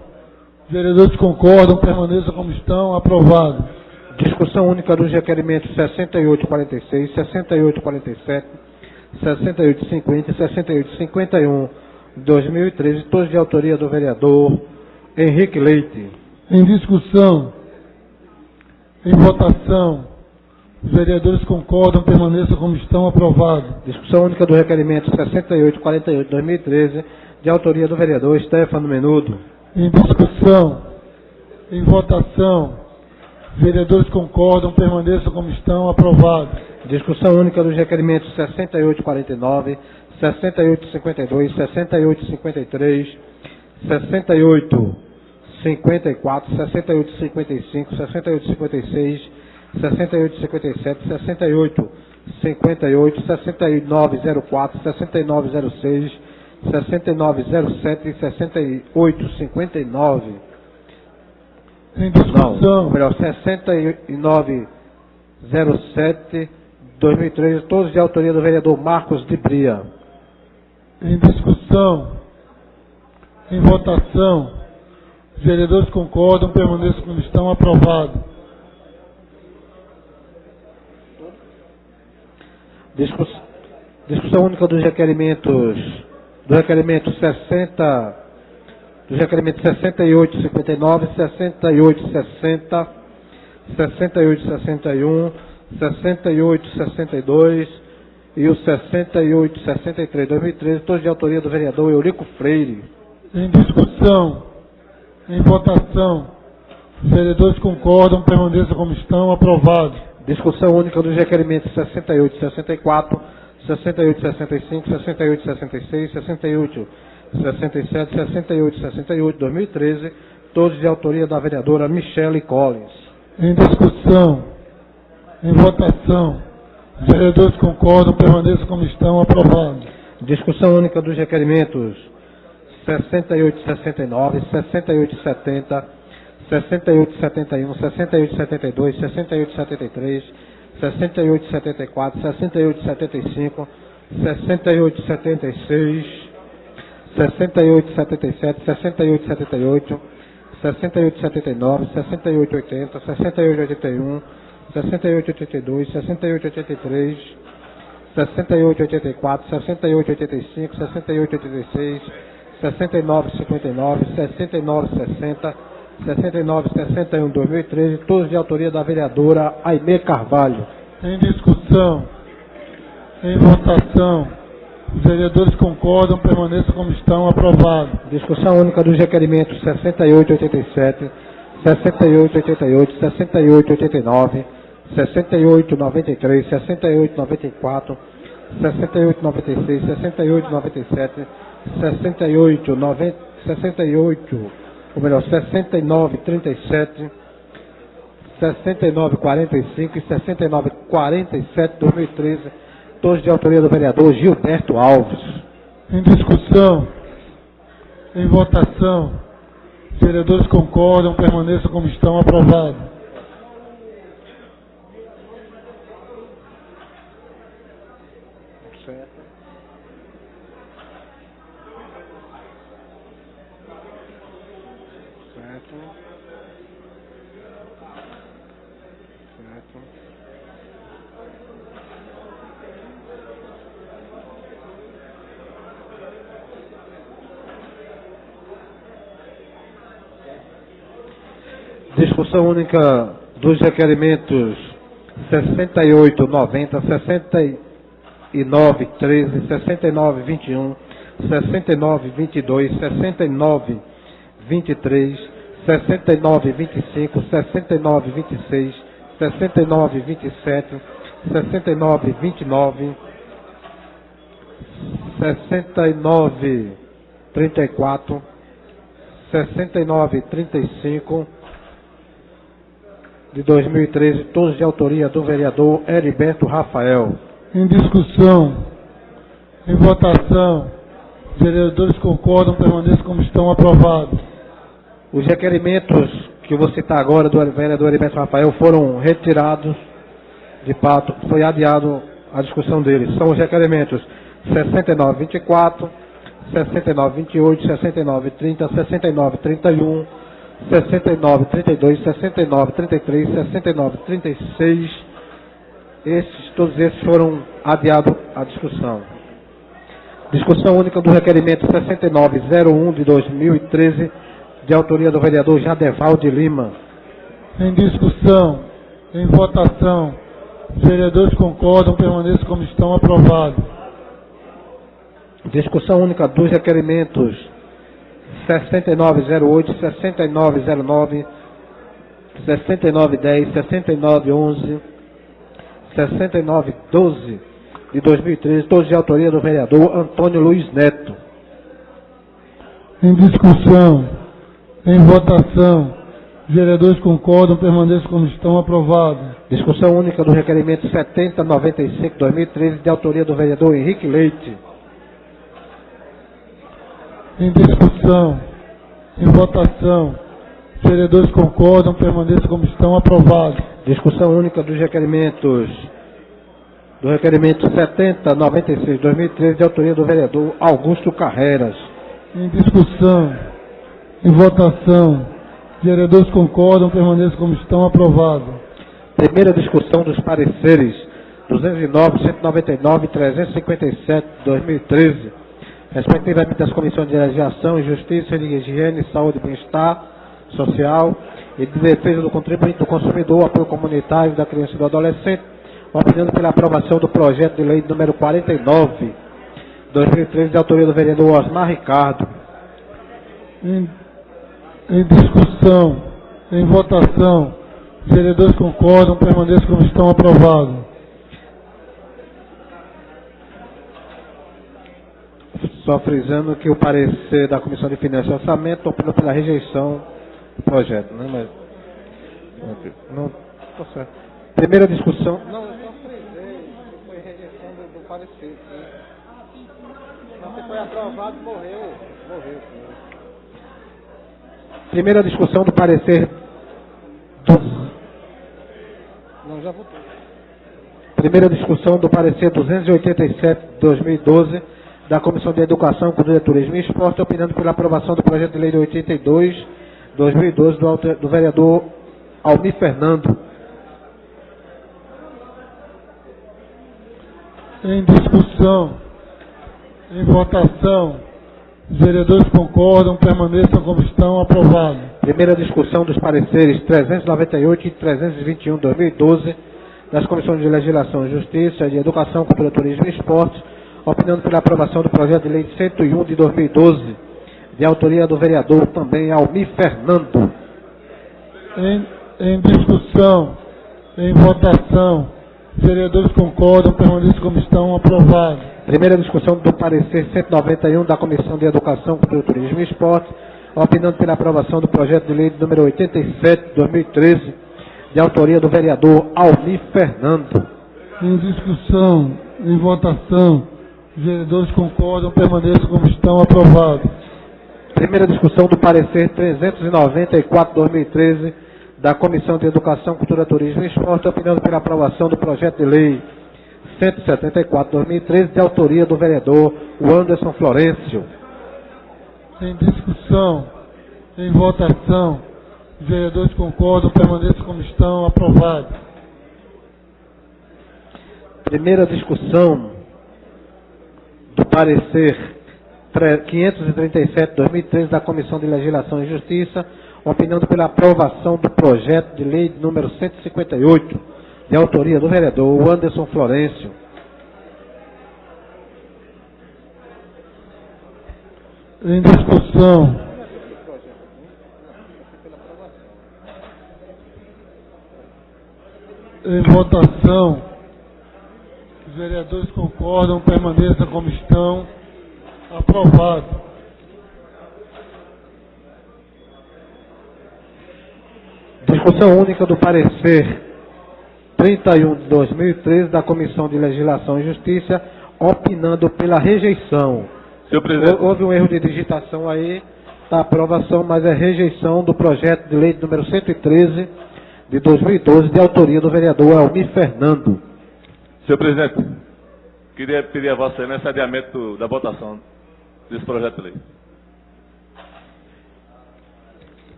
os vereadores que concordam permaneçam como estão, aprovado. Discussão única dos requerimentos 6846, 6847, 6850 e 6851, 2013, todos de autoria do vereador Henrique Leite. Em discussão, em votação, os vereadores concordam, permaneçam como estão, aprovado. Discussão única do requerimento 6848, 2013, de autoria do vereador Stefano Menudo. Em discussão, em votação, os vereadores concordam, permaneçam como estão, aprovado. Discussão única dos requerimentos 6849, 6852, 6853, 6854, 6855, 6856, 6857, 6858, 6904, 6906, 6907 e 6859. Em discussão. Não, melhor, 6907, 2013, todos de autoria do vereador Marcos de Bria. Em discussão, em votação, os vereadores concordam, permaneçam como estão, aprovado. Discussão única dos requerimentos, do requerimento 6859, 6860, 6861, 6862 e o 6863, 2013, todos de autoria do vereador Eurico Freire. Em discussão, em votação, os vereadores concordam, permaneçam como estão, aprovado. Discussão única dos requerimentos 6864, 6865, 6866, 6867, 6868, 2013, todos de autoria da vereadora Michele Collins. Em discussão, em votação, os vereadores concordam, permaneçam como estão, aprovado. Discussão única dos requerimentos 6869, 6870, 6871, 6872, 6873, 6874, 6875, 6876, 6877, 6878, 6879, 6880, 6881, 6882, 6883, 6884, 6885, 6886, 6959, 6960, 6961, 2013, todos de autoria da vereadora Aimee Carvalho. Em discussão, em votação, os vereadores concordam, permaneçam como estão, aprovado. Discussão única dos requerimentos 6887, 6888, 6889, 6893, 6894, 6896, 6897, 6937, 6945 e 6947, 2013, todos de autoria do vereador Gilberto Alves. Em discussão, em votação, os vereadores concordam, permaneçam como estão, aprovado. Discussão única dos requerimentos 6890, 6913, 6921, 6922, 6923, 6925, 6926, 6927, 6929, 6934, 6935, de 2013, todos de autoria do vereador Heriberto Rafael. Em discussão, em votação, os vereadores concordam, permaneçam como estão, aprovados. Os requerimentos que eu vou citar agora do vereador Heriberto Rafael foram retirados de pauta, foi adiado a discussão deles. São os requerimentos 6924, 6928, 6930, 6931, 6932, 6933, 6936, todos esses foram adiados à discussão. Discussão única do requerimento 6901 de 2013, de autoria do vereador Jadeval de Lima. Em discussão, em votação, os vereadores concordam, permaneçam como estão, aprovado. Discussão única dos requerimentos 6908, 6909, 6910, 6911, 6912 de 2013, todos de autoria do vereador Antônio Luiz Neto. Em discussão, em votação, os vereadores concordam, permaneçam como estão, aprovado. Discussão única do requerimento 7095 2013, de autoria do vereador Henrique Leite. Em discussão, em votação, os vereadores concordam, permaneçam como estão, aprovado. Discussão única dos requerimentos, do requerimento 7096 2013, de autoria do vereador Augusto Carreiras. Em discussão, em votação, os vereadores concordam, permaneçam como estão, aprovado. Primeira discussão dos pareceres 209, 199 e 357 de 2013, respectivamente das comissões de legislação, justiça, higiene, saúde e bem-estar social e de defesa do contribuinte, do consumidor, apoio comunitário da criança e do adolescente, opinando pela aprovação do projeto de lei número 49, 2013, de autoria do vereador Osmar Ricardo. Em discussão, em votação, os vereadores concordam, permaneçam como estão, aprovado. Só frisando que o parecer da Comissão de Finanças e Orçamento opina pela rejeição do projeto, né? Mas não, tá certo. Primeira discussão. Não, eu só frisei, foi rejeição do parecer. Não, foi aprovado, morreu. Primeira discussão do parecer do... Não, já votou. Primeira discussão do parecer 287/2012 da Comissão de Educação, Cultura, Turismo e Esporte, opinando pela aprovação do projeto de lei de 82/2012 do vereador Almir Fernando. Em discussão, em votação, os vereadores concordam, permaneçam como estão, aprovado. Primeira discussão dos pareceres 398 e 321/2012 das Comissões de Legislação e Justiça, de Educação, Cultura, Turismo e Esporte, opinando pela aprovação do projeto de lei 101 de 2012, de autoria do vereador também Almir Fernando. Em discussão, em votação, os vereadores concordam, permaneçam como estão, aprovado. Primeira discussão do parecer 191 da Comissão de Educação, Cultura, Turismo e Esporte, opinando pela aprovação do projeto de lei número 87 de 2013, de autoria do vereador Almir Fernando. Em discussão, em votação, os vereadores concordam, permaneçam como estão, aprovado. Primeira discussão do parecer 394/2013 da Comissão de Educação, Cultura, Turismo e Esporte, opinando pela aprovação do projeto de lei 174/2013, de autoria do vereador Anderson Florencio. Em discussão, em votação, os vereadores concordam, permaneçam como estão, aprovado. Primeira discussão do parecer 537/2013 da Comissão de Legislação e Justiça, opinando pela aprovação do projeto de lei número 158, de autoria do vereador Anderson Florencio. Em discussão, em votação, os vereadores concordam, permaneçam como estão, aprovado. Discussão única do parecer 31 de 2013 da Comissão de Legislação e Justiça, opinando pela rejeição. Senhor presidente. Houve um erro de digitação aí, da aprovação, mas é rejeição do projeto de lei número 113 de 2012, de autoria do vereador Almir Fernando. Senhor presidente, queria pedir a Vossa Excelência adiamento da votação desse projeto de lei.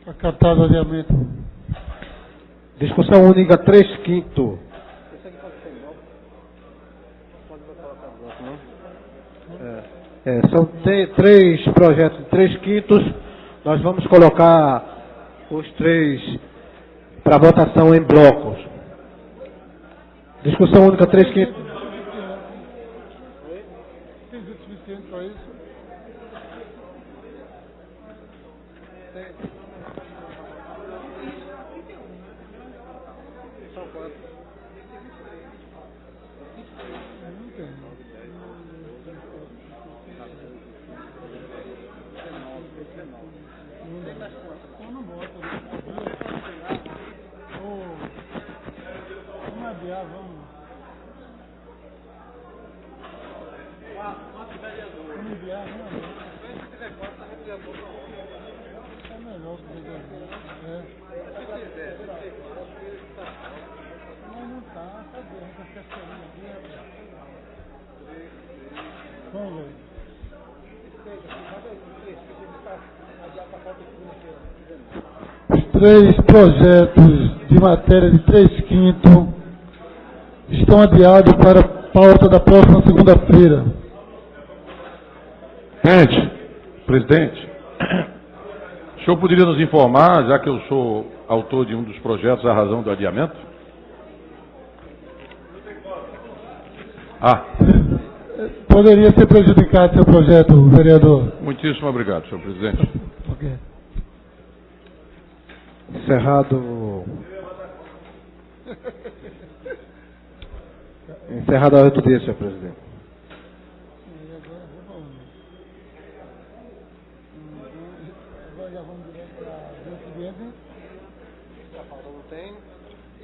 Acatado o adiamento. Discussão única 3/5. São três projetos de 3/5. Nós vamos colocar os três para votação em blocos. Discussão única 3/5. Tem o suficiente para isso? São quantos? Vamos adiar, vamos. Vamos adiar, vamos. É melhor que o vereador. Não tá, cadê? A gente quer sair aqui, rapaz. Vamos ver. Os três projetos de matéria de 3/5 estão adiados para a pauta da próxima segunda-feira. Presidente, o senhor poderia nos informar, já que eu sou autor de um dos projetos, a razão do adiamento? Poderia ser prejudicado seu projeto, vereador? Muitíssimo obrigado, senhor presidente. Ok. Encerrado a ordem do dia, senhor presidente.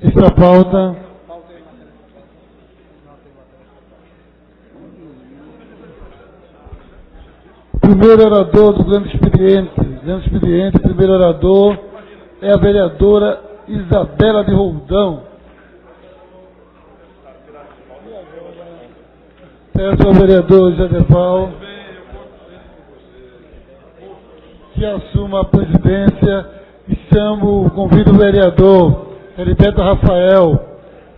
Extra pauta. Primeiro orador do grande expediente, primeiro orador é a vereadora Isabela de Roldão. Peço ao vereador Jadeval que assuma a presidência e convido o vereador Heriberto Rafael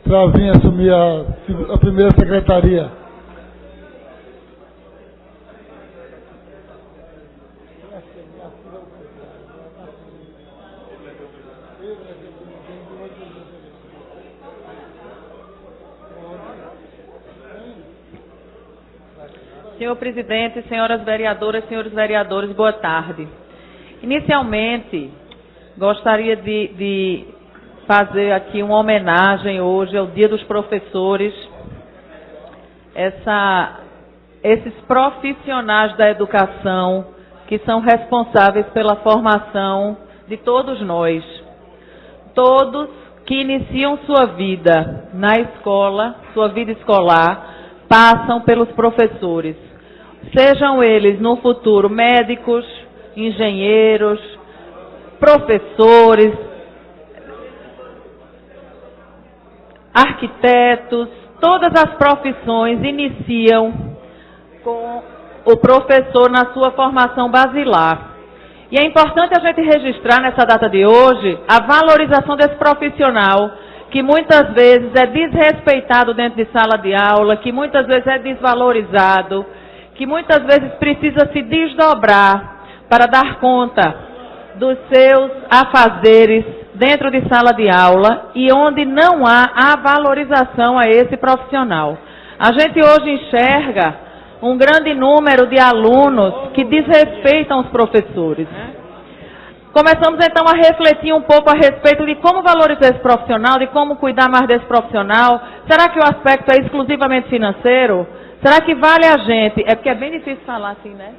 para vir assumir a primeira secretaria. Senhor presidente, senhoras vereadoras, senhores vereadores, boa tarde. Inicialmente, gostaria de fazer aqui uma homenagem hoje ao Dia dos Professores, esses profissionais da educação que são responsáveis pela formação de todos nós. Todos que iniciam sua vida na escola, sua vida escolar, passam pelos professores. Sejam eles, no futuro, médicos, engenheiros, professores, arquitetos, todas as profissões iniciam com o professor na sua formação basilar. E é importante a gente registrar nessa data de hoje a valorização desse profissional, que muitas vezes é desrespeitado dentro de sala de aula, que muitas vezes é desvalorizado, que muitas vezes precisa se desdobrar para dar conta dos seus afazeres dentro de sala de aula e onde não há a valorização a esse profissional. A gente hoje enxerga um grande número de alunos que desrespeitam os professores. Começamos então a refletir um pouco a respeito de como valorizar esse profissional, de como cuidar mais desse profissional. Será que o aspecto é exclusivamente financeiro? Será que vale a gente? É porque é bem difícil falar assim, né?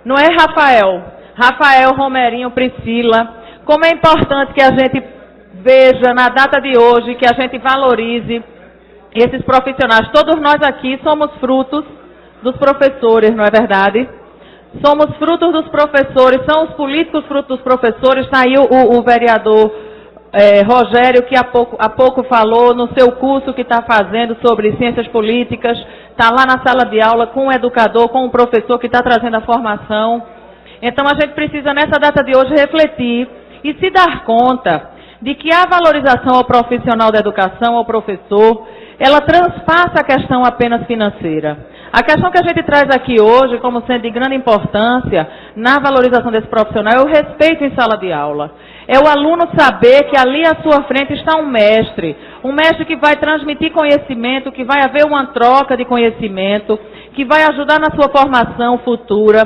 Não é, Rafael? Rafael, Romerinho, Priscila. Como é importante que a gente veja na data de hoje, que a gente valorize esses profissionais. Todos nós aqui somos frutos dos professores, não é verdade? Somos frutos dos professores, são os políticos frutos dos professores. Está aí o vereador Rogério, que há pouco falou no seu curso que está fazendo sobre ciências políticas. Está lá na sala de aula com o educador, com o professor que está trazendo a formação. Então a gente precisa nessa data de hoje refletir e se dar conta de que a valorização ao profissional da educação, ao professor, ela transpassa a questão apenas financeira. A questão que a gente traz aqui hoje, como sendo de grande importância na valorização desse profissional, é o respeito em sala de aula. É o aluno saber que ali à sua frente está um mestre que vai transmitir conhecimento, que vai haver uma troca de conhecimento, que vai ajudar na sua formação futura,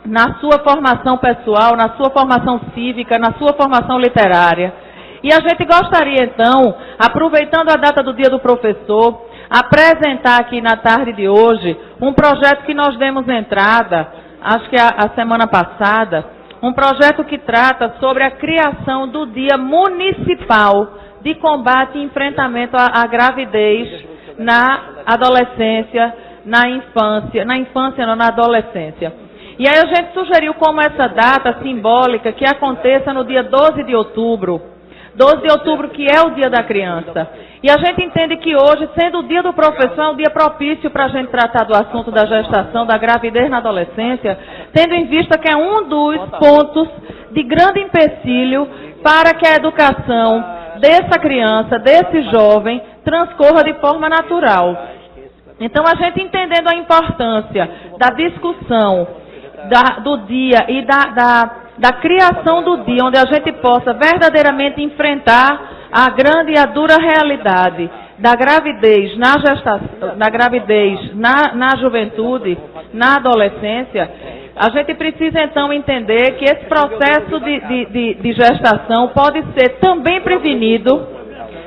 na sua formação pessoal, na sua formação cívica, na sua formação literária. E a gente gostaria, então, aproveitando a data do Dia do Professor, apresentar aqui na tarde de hoje um projeto que nós demos entrada, acho que a semana passada, um projeto que trata sobre a criação do Dia Municipal de Combate e Enfrentamento à Gravidez na adolescência, na adolescência. E aí a gente sugeriu como essa data simbólica que aconteça no dia 12 de outubro, 12 de outubro, que é o Dia da Criança. E a gente entende que hoje, sendo o Dia do Professor, é um dia propício para a gente tratar do assunto da gestação, da gravidez na adolescência, tendo em vista que é um dos pontos de grande empecilho para que a educação dessa criança, desse jovem, transcorra de forma natural. Então, a gente entendendo a importância da discussão do dia e da criação do dia, onde a gente possa verdadeiramente enfrentar a grande e a dura realidade da gravidez na gestação, na juventude, na adolescência, a gente precisa então entender que esse processo de gestação pode ser também prevenido,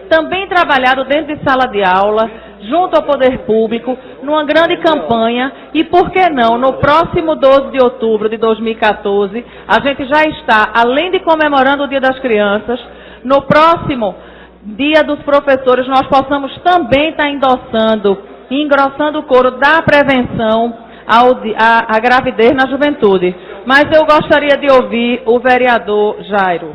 também trabalhado dentro de sala de aula, junto ao poder público, numa grande campanha e, por que não, no próximo 12 de outubro de 2014, a gente já está, além de comemorando o Dia das Crianças, no próximo Dia dos Professores, nós possamos também estar endossando e engrossando o coro da prevenção à gravidez na juventude. Mas eu gostaria de ouvir o vereador Jairo.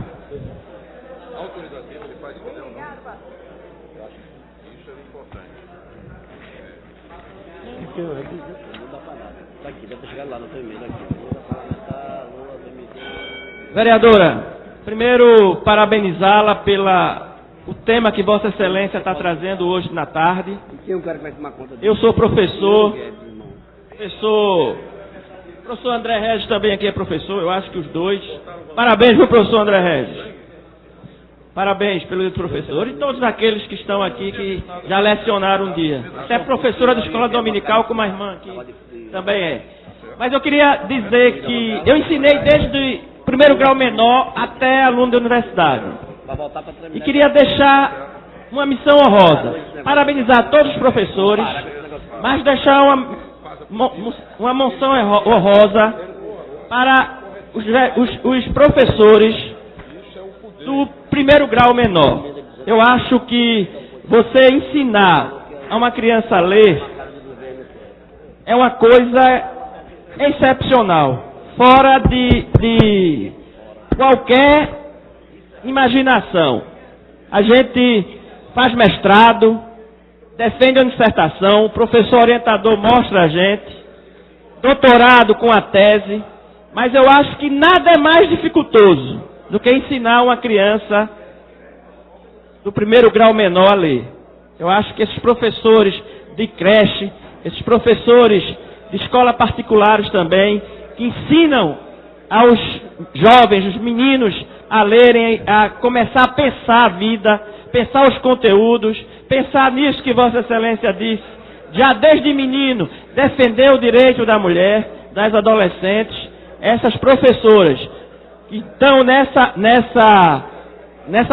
Vereadora, primeiro parabenizá-la o tema que Vossa Excelência está trazendo hoje na tarde. Eu sou professor, professor André Regis também aqui é professor, eu acho que os dois. Parabéns para o professor André Regis. Parabéns pelo professor e todos aqueles que estão aqui que já lecionaram um dia. Você é professora da escola dominical, como a irmã aqui também é. Mas eu queria dizer que eu ensinei desde primeiro grau menor até aluno da universidade. E queria deixar uma missão honrosa. Parabenizar todos os professores, mas deixar uma menção honrosa para os professores do primeiro grau menor. Eu acho que você ensinar a uma criança a ler é uma coisa excepcional, fora de qualquer imaginação. A gente faz mestrado, defende a dissertação, o professor orientador mostra a gente, doutorado com a tese, mas eu acho que nada é mais dificultoso do que ensinar uma criança do primeiro grau menor a ler. Eu acho que esses professores de creche, esses professores de escola particulares também, que ensinam aos jovens, os meninos, a lerem, a começar a pensar a vida, pensar os conteúdos, pensar nisso que Vossa Excelência disse, já desde menino, defender o direito da mulher, das adolescentes, essas professoras que estão nessa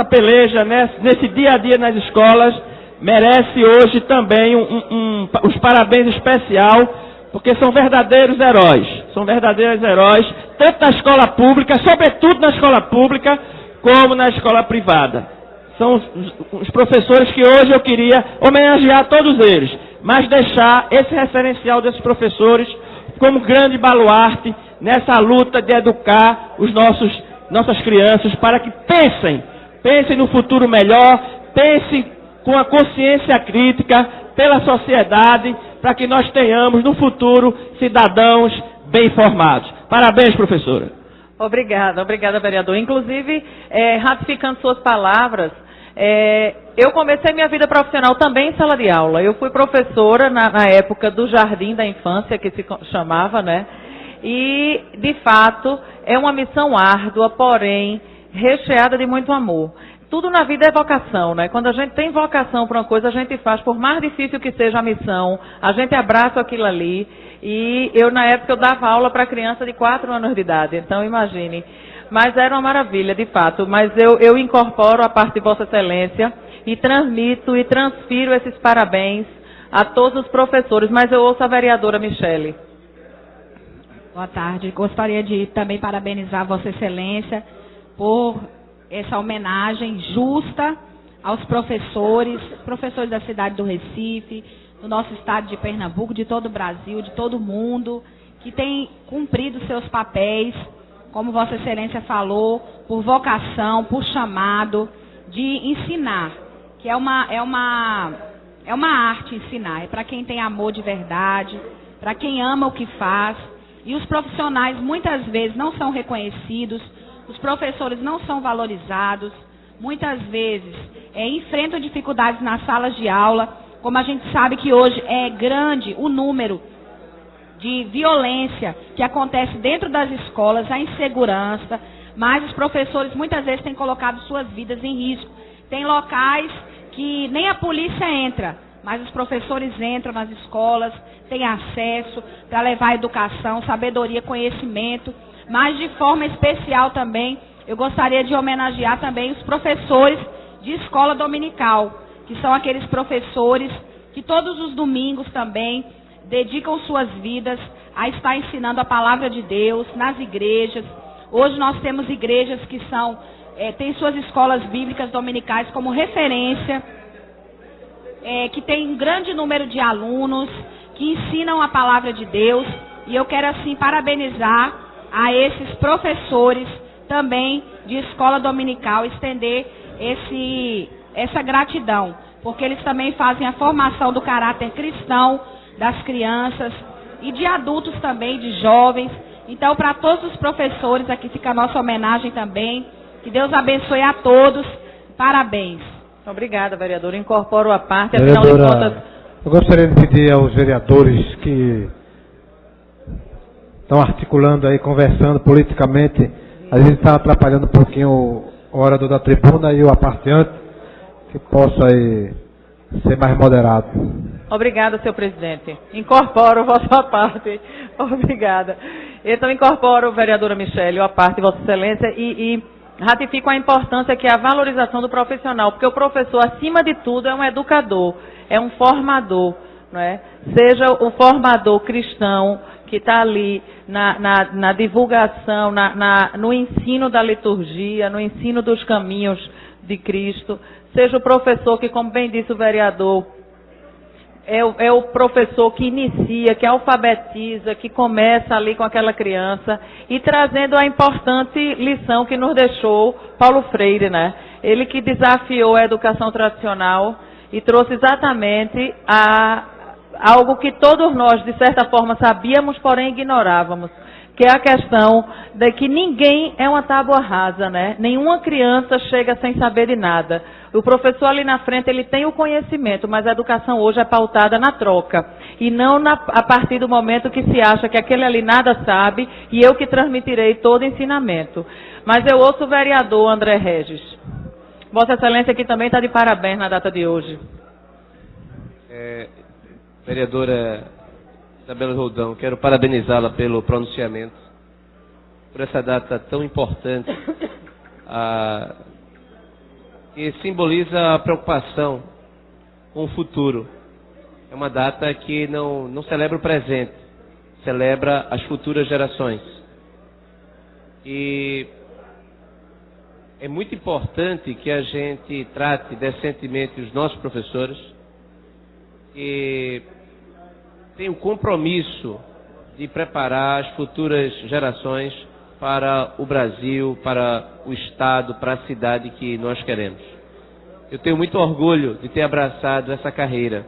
peleja, nesse dia a dia nas escolas, merece hoje também os parabéns especial, porque são verdadeiros heróis. São verdadeiros heróis, tanto na escola pública, sobretudo na escola pública, como na escola privada. São os professores que hoje eu queria homenagear todos eles, mas deixar esse referencial desses professores como grande baluarte nessa luta de educar nossas crianças para que pensem no futuro melhor, pensem com a consciência crítica pela sociedade, para que nós tenhamos no futuro cidadãos bem formados. Parabéns, professora. Obrigada, vereador. Inclusive, ratificando suas palavras, eu comecei minha vida profissional também em sala de aula. Eu fui professora na época do Jardim da Infância, que se chamava, né? E, de fato, é uma missão árdua, porém, recheada de muito amor. Tudo na vida é vocação, né? Quando a gente tem vocação para uma coisa, a gente faz, por mais difícil que seja a missão, a gente abraça aquilo ali. E eu, na época, eu dava aula para criança de 4 anos de idade, então imagine. Mas era uma maravilha, de fato. Mas eu incorporo a parte de Vossa Excelência e transmito e transfiro esses parabéns a todos os professores. Mas eu ouço a vereadora Michele. Boa tarde. Gostaria de também parabenizar Vossa Excelência por essa homenagem justa aos professores da cidade do Recife, do nosso estado de Pernambuco, de todo o Brasil, de todo o mundo, que têm cumprido seus papéis, como Vossa Excelência falou, por vocação, por chamado de ensinar, que é uma arte ensinar, é para quem tem amor de verdade, para quem ama o que faz, e os profissionais muitas vezes não são reconhecidos, os professores não são valorizados, muitas vezes enfrentam dificuldades nas salas de aula, como a gente sabe que hoje é grande o número de violência que acontece dentro das escolas, a insegurança, mas os professores muitas vezes têm colocado suas vidas em risco. Tem locais que nem a polícia entra, mas os professores entram nas escolas, têm acesso para levar educação, sabedoria, conhecimento. Mas de forma especial também, eu gostaria de homenagear também os professores de escola dominical, que são aqueles professores que todos os domingos também dedicam suas vidas a estar ensinando a palavra de Deus nas igrejas. Hoje nós temos igrejas que têm suas escolas bíblicas dominicais como referência, que tem um grande número de alunos que ensinam a palavra de Deus. E eu quero assim parabenizar a esses professores também de escola dominical, estender essa gratidão, porque eles também fazem a formação do caráter cristão das crianças e de adultos também, de jovens. Então, para todos os professores, aqui fica a nossa homenagem também. Que Deus abençoe a todos. Parabéns. Obrigada, vereadora. Incorporo a parte, afinal de contas... Eu gostaria de pedir aos vereadores que estão articulando aí, conversando politicamente, às vezes está atrapalhando um pouquinho o orador da tribuna e o apartante, que possa aí ser mais moderado. Obrigada, senhor presidente. Incorporo a vossa parte. Obrigada. Então, incorporo, vereadora Michele, a parte, vossa excelência, e ratifico a importância que é a valorização do profissional, porque o professor, acima de tudo, é um educador, é um formador, não é? Seja o formador cristão, que está ali na divulgação, no ensino da liturgia, no ensino dos caminhos de Cristo, seja o professor que, como bem disse o vereador, é o professor que inicia, que alfabetiza, que começa ali com aquela criança e trazendo a importante lição que nos deixou Paulo Freire, né? Ele que desafiou a educação tradicional e trouxe exatamente algo que todos nós, de certa forma, sabíamos, porém ignorávamos, que é a questão de que ninguém é uma tábua rasa, né? Nenhuma criança chega sem saber de nada. O professor ali na frente, ele tem o conhecimento, mas a educação hoje é pautada na troca. E não a partir do momento que se acha que aquele ali nada sabe e eu que transmitirei todo o ensinamento. Mas eu ouço o vereador André Regis. Vossa Excelência aqui também está de parabéns na data de hoje. Vereadora Isabela Roldão, quero parabenizá-la pelo pronunciamento, por essa data tão importante, que simboliza a preocupação com o futuro. É uma data que não celebra o presente, celebra as futuras gerações. E é muito importante que a gente trate decentemente os nossos professores, que tem o compromisso de preparar as futuras gerações para o Brasil, para o Estado, para a cidade que nós queremos. Eu tenho muito orgulho de ter abraçado essa carreira.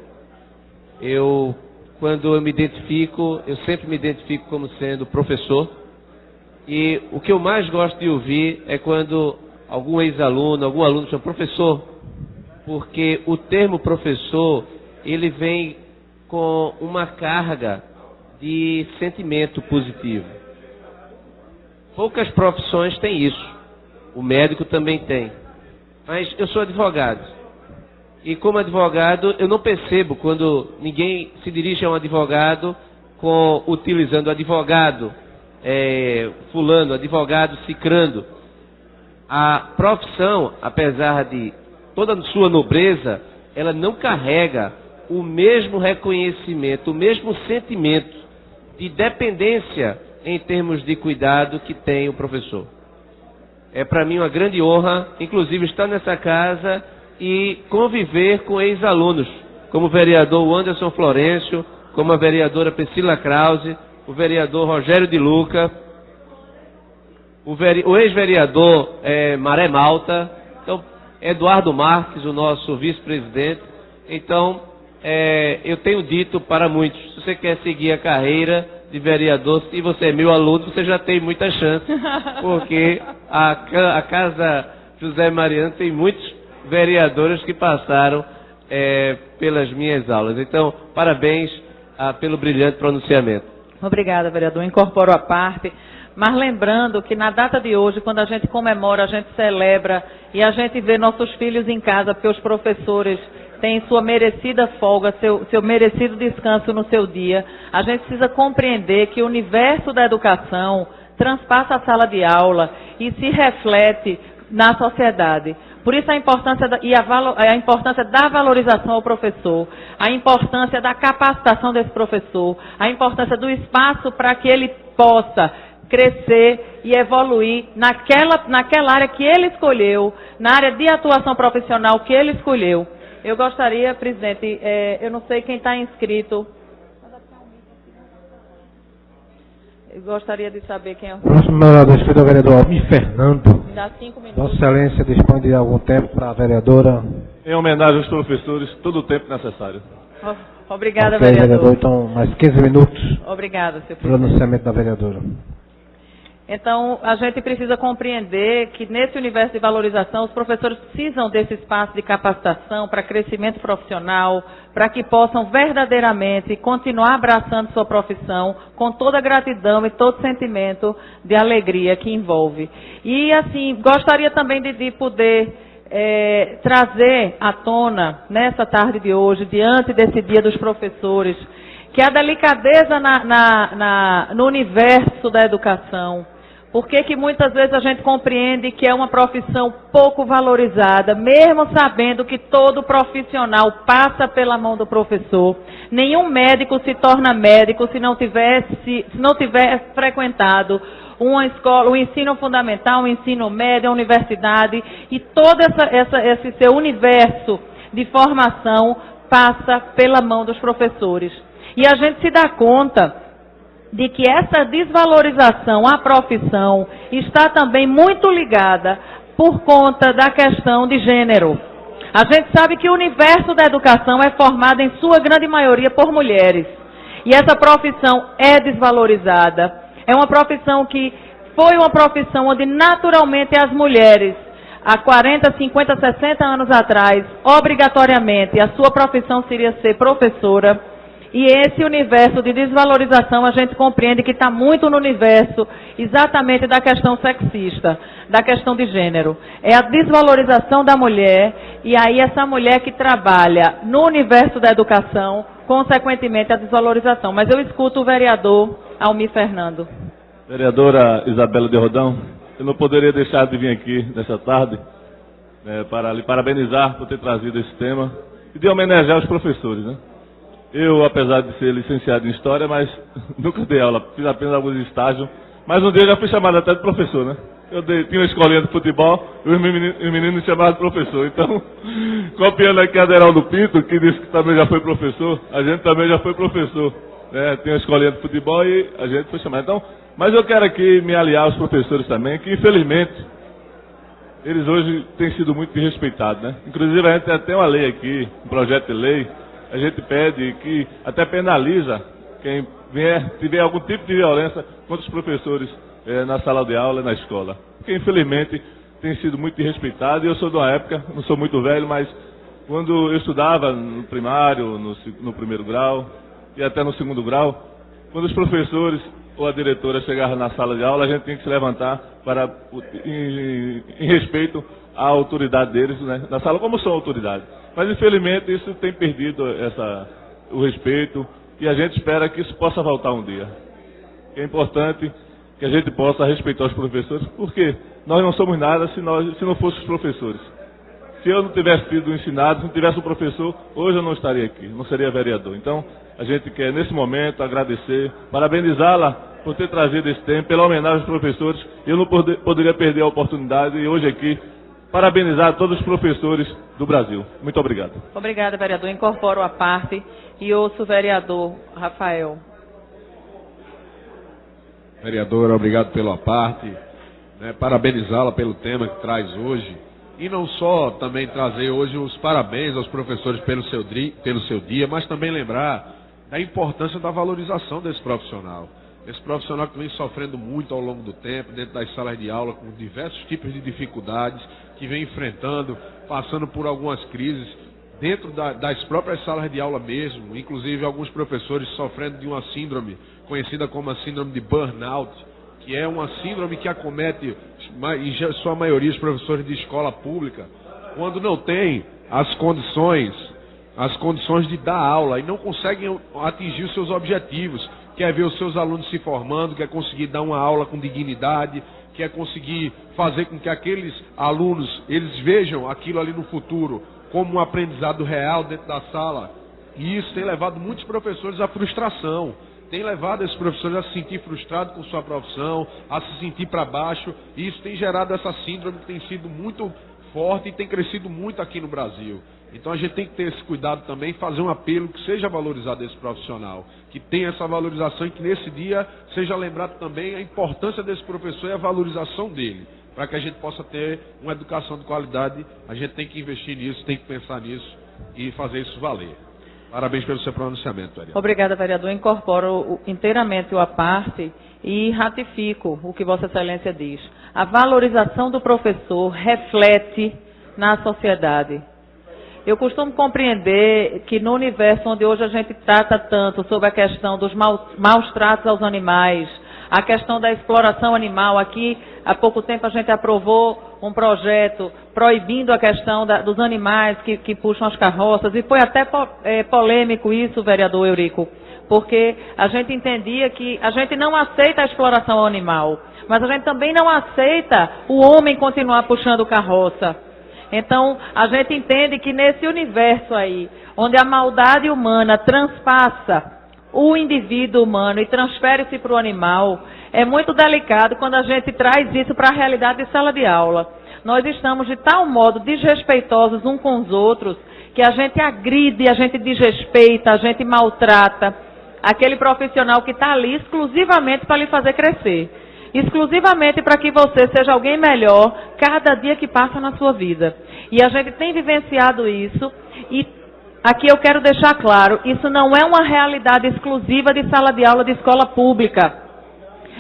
Quando eu me identifico, eu sempre me identifico como sendo professor. E o que eu mais gosto de ouvir é quando algum ex-aluno, algum aluno chama professor, porque o termo professor, ele vem com uma carga de sentimento positivo. Poucas profissões têm isso. O médico também tem. Mas eu sou advogado. E como advogado, eu não percebo quando ninguém se dirige a um advogado utilizando advogado fulano, advogado cicrando. A profissão, apesar de toda a sua nobreza, ela não carrega o mesmo reconhecimento, o mesmo sentimento de dependência em termos de cuidado que tem o professor. É para mim uma grande honra, inclusive, estar nessa casa e conviver com ex-alunos, como o vereador Anderson Florencio, como a vereadora Priscila Krause, o vereador Rogério de Luca, o ex-vereador Maré Malta, então, Eduardo Marques, o nosso vice-presidente. Então, eu tenho dito para muitos, se você quer seguir a carreira de vereador, se você é meu aluno, você já tem muita chance, porque a Casa José Mariano tem muitos vereadores que passaram pelas minhas aulas. Então, parabéns pelo brilhante pronunciamento. Obrigada, vereador. Incorporo a parte. Mas lembrando que na data de hoje, quando a gente comemora, a gente celebra e a gente vê nossos filhos em casa, porque os professores têm sua merecida folga, seu merecido descanso no seu dia, a gente precisa compreender que o universo da educação transpassa a sala de aula e se reflete na sociedade. Por isso a importância a importância da valorização ao professor, a importância da capacitação desse professor, a importância do espaço para que ele possa crescer e evoluir naquela área que ele escolheu, na área de atuação profissional que ele escolheu. Eu gostaria, presidente, eu não sei quem está inscrito. Eu gostaria de saber quem é o... Próximo orador inscrito é o vereador Almir Fernando. Me dá 5 minutos. Vossa Excelência dispõe de algum tempo para a vereadora. Em homenagem aos professores, todo o tempo necessário. Obrigada, Ok, vereador. Então, mais 15 minutos. Obrigada, senhor Para o presidente. pronunciamento da vereadora. Então, a gente precisa compreender que nesse universo de valorização, os professores precisam desse espaço de capacitação para crescimento profissional, para que possam verdadeiramente continuar abraçando sua profissão com toda a gratidão e todo sentimento de alegria que envolve. E, assim, gostaria também de poder trazer à tona, nessa tarde de hoje, diante desse Dia dos Professores, que a delicadeza no universo da educação, porque que muitas vezes a gente compreende que é uma profissão pouco valorizada, mesmo sabendo que todo profissional passa pela mão do professor. Nenhum médico se torna médico se não tiver frequentado uma escola, um ensino fundamental, um ensino médio, a universidade, e todo esse seu universo de formação passa pela mão dos professores. E a gente se dá conta de que essa desvalorização à profissão está também muito ligada por conta da questão de gênero. A gente sabe que o universo da educação é formado em sua grande maioria por mulheres. E essa profissão é desvalorizada. É uma profissão que foi uma profissão onde naturalmente as mulheres, há 40, 50, 60 anos atrás, obrigatoriamente, a sua profissão seria ser professora. E esse universo de desvalorização a gente compreende que está muito no universo exatamente da questão sexista, da questão de gênero. É a desvalorização da mulher e aí essa mulher que trabalha no universo da educação, consequentemente a desvalorização. Mas eu escuto o vereador Almir Fernando. Vereadora Isabela de Rodão, eu não poderia deixar de vir aqui nessa tarde para lhe parabenizar por ter trazido esse tema e de homenagear os professores, né? Eu, apesar de ser licenciado em História, mas nunca dei aula, fiz apenas alguns estágios. Mas um dia eu já fui chamado até de professor, né? Tinha uma escolinha de futebol e os meninos me chamavam de professor. Então, copiando aqui a Aderaldo Pinto, que disse que também já foi professor, a gente também já foi professor. Né? Tem uma escolinha de futebol e a gente foi chamado. Então, mas eu quero aqui me aliar aos professores também, que infelizmente, eles hoje têm sido muito desrespeitados, né? Inclusive a gente tem até uma lei aqui, um projeto de lei, a gente pede que até penaliza quem tiver algum tipo de violência contra os professores na sala de aula e na escola. Porque, infelizmente, tem sido muito desrespeitado. E eu sou de uma época, não sou muito velho, mas quando eu estudava no primário, no primeiro grau e até no segundo grau, quando os professores ou a diretora chegavam na sala de aula, a gente tinha que se levantar em respeito à autoridade deles, né, na sala, como são autoridades. Mas, infelizmente, isso tem perdido o respeito e a gente espera que isso possa voltar um dia. É importante que a gente possa respeitar os professores, porque nós não somos nada se não fossem os professores. Se eu não tivesse sido ensinado, se não tivesse um professor, hoje eu não estaria aqui, não seria vereador. Então, a gente quer, nesse momento, agradecer, parabenizá-la por ter trazido esse tema, pela homenagem aos professores. Eu não poderia perder a oportunidade e hoje aqui parabenizar todos os professores do Brasil. Muito obrigado. Obrigada, vereador. Incorporo a parte e ouço o vereador Rafael. Vereadora, obrigado pela parte. Parabenizá-la pelo tema que traz hoje. E não só também trazer hoje os parabéns aos professores pelo seu dia, mas também lembrar da importância da valorização desse profissional. Esse profissional que vem sofrendo muito ao longo do tempo, dentro das salas de aula, com diversos tipos de dificuldades, que vem enfrentando, passando por algumas crises, dentro das próprias salas de aula mesmo, inclusive alguns professores sofrendo de uma síndrome, conhecida como a síndrome de burnout, que é uma síndrome que acomete, em sua maioria, os professores de escola pública, quando não tem as condições de dar aula e não conseguem atingir os seus objetivos, quer ver os seus alunos se formando, quer conseguir dar uma aula com dignidade, que é conseguir fazer com que aqueles alunos, eles vejam aquilo ali no futuro como um aprendizado real dentro da sala. E isso tem levado muitos professores à frustração, tem levado esses professores a se sentir frustrados com sua profissão, a se sentir para baixo, e isso tem gerado essa síndrome que tem sido muito forte e tem crescido muito aqui no Brasil. Então a gente tem que ter esse cuidado também e fazer um apelo que seja valorizado esse profissional, que tenha essa valorização e que nesse dia seja lembrado também a importância desse professor e a valorização dele. Para que a gente possa ter uma educação de qualidade, a gente tem que investir nisso, tem que pensar nisso e fazer isso valer. Parabéns pelo seu pronunciamento, vereador. Obrigada, vereador. Incorporo inteiramente o à parte e ratifico o que Vossa Excelência diz. A valorização do professor reflete na sociedade. Eu costumo compreender que no universo onde hoje a gente trata tanto sobre a questão dos maus tratos aos animais, a questão da exploração animal, aqui há pouco tempo a gente aprovou um projeto proibindo a questão dos animais que puxam as carroças, e foi até polêmico isso, vereador Eurico, porque a gente entendia que a gente não aceita a exploração animal, mas a gente também não aceita o homem continuar puxando carroça. Então, a gente entende que nesse universo aí, onde a maldade humana transpassa o indivíduo humano e transfere-se para o animal, é muito delicado quando a gente traz isso para a realidade de sala de aula. Nós estamos de tal modo desrespeitosos uns com os outros, que a gente agride, a gente desrespeita, a gente maltrata aquele profissional que está ali exclusivamente para lhe fazer crescer. Exclusivamente para que você seja alguém melhor cada dia que passa na sua vida. E a gente tem vivenciado isso, e aqui eu quero deixar claro, isso não é uma realidade exclusiva de sala de aula de escola pública.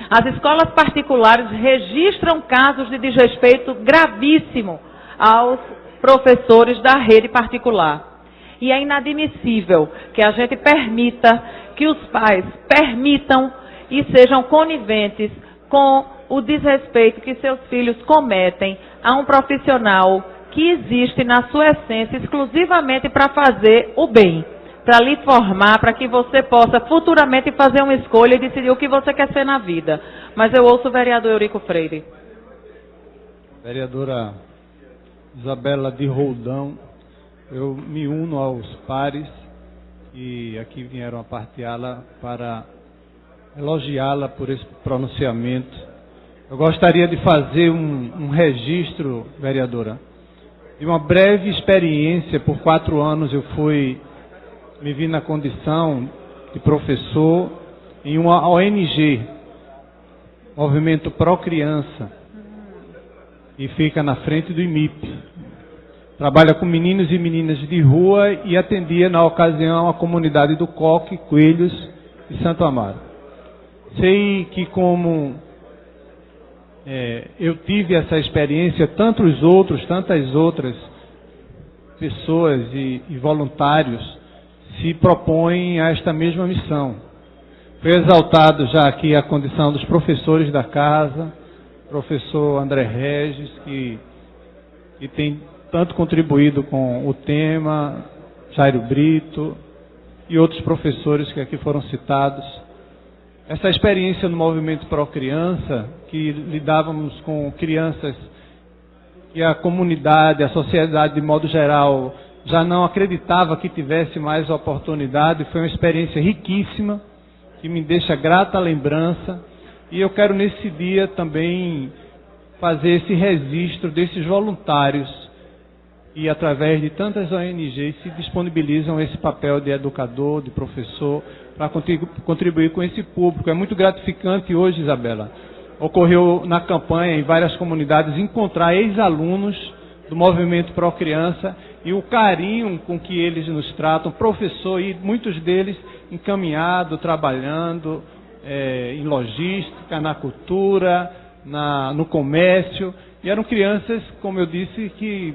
As escolas particulares registram casos de desrespeito gravíssimo aos professores da rede particular. E é inadmissível que a gente permita, que os pais permitam e sejam coniventes com o desrespeito que seus filhos cometem a um profissional que existe na sua essência exclusivamente para fazer o bem, para lhe formar, para que você possa futuramente fazer uma escolha e decidir o que você quer ser na vida. Mas eu ouço o vereador Eurico Freire. Vereadora Isabela de Roldão, eu me uno aos pares que aqui vieram a partilhá-la para elogiá-la por esse pronunciamento. Eu gostaria de fazer um registro, vereadora, de uma breve experiência. Por 4 anos eu me vi na condição de professor em uma ONG, Movimento Pro Criança, e fica na frente do IMIP. Trabalha com meninos e meninas de rua e atendia na ocasião a comunidade do Coque, Coelhos e Santo Amaro. Sei que como eu tive essa experiência, tantas outras pessoas e voluntários se propõem a esta mesma missão. Foi exaltado já aqui a condição dos professores da casa, professor André Regis, que tem tanto contribuído com o tema, Jairo Brito e outros professores que aqui foram citados. Essa experiência no Movimento Pro Criança, que lidávamos com crianças que a comunidade, a sociedade de modo geral, já não acreditava que tivesse mais oportunidade, foi uma experiência riquíssima, que me deixa grata a lembrança, e eu quero nesse dia também fazer esse registro desses voluntários e através de tantas ONGs se disponibilizam esse papel de educador, de professor, para contribuir com esse público. É muito gratificante hoje, Isabela. Ocorreu na campanha em várias comunidades encontrar ex-alunos do Movimento Pro Criança e o carinho com que eles nos tratam, professor, e muitos deles encaminhados, trabalhando em logística, na cultura, no comércio, e eram crianças, como eu disse, que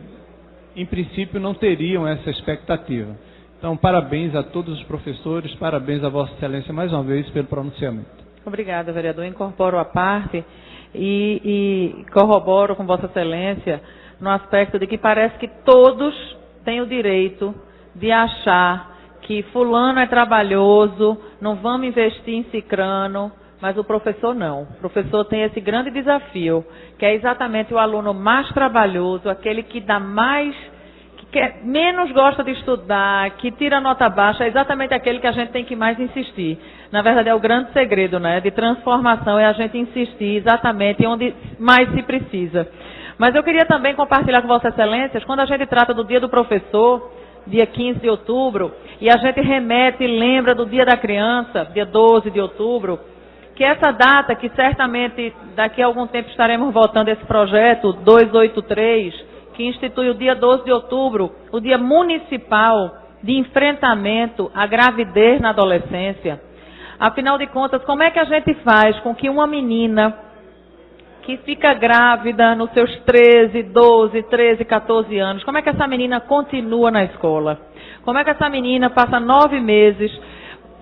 em princípio não teriam essa expectativa. Então, parabéns a todos os professores, parabéns a Vossa Excelência mais uma vez pelo pronunciamento. Obrigada, vereador. Incorporo a parte e corroboro com Vossa Excelência no aspecto de que parece que todos têm o direito de achar que fulano é trabalhoso, não vamos investir em cicrano, mas o professor não. O professor tem esse grande desafio, que é exatamente o aluno mais trabalhoso, aquele que dá mais, menos gosta de estudar, que tira nota baixa, é exatamente aquele que a gente tem que mais insistir. Na verdade, é o grande segredo, né, de transformação, é a gente insistir exatamente onde mais se precisa. Mas eu queria também compartilhar com Vossas Excelências, quando a gente trata do Dia do Professor, dia 15 de outubro, e a gente remete e lembra do Dia da Criança, dia 12 de outubro, que essa data, que certamente daqui a algum tempo estaremos votando esse projeto 283, que institui o dia 12 de outubro, o Dia Municipal de Enfrentamento à Gravidez na Adolescência. Afinal de contas, como é que a gente faz com que uma menina que fica grávida nos seus 13, 12, 13, 14 anos, como é que essa menina continua na escola? Como é que essa menina passa 9 meses,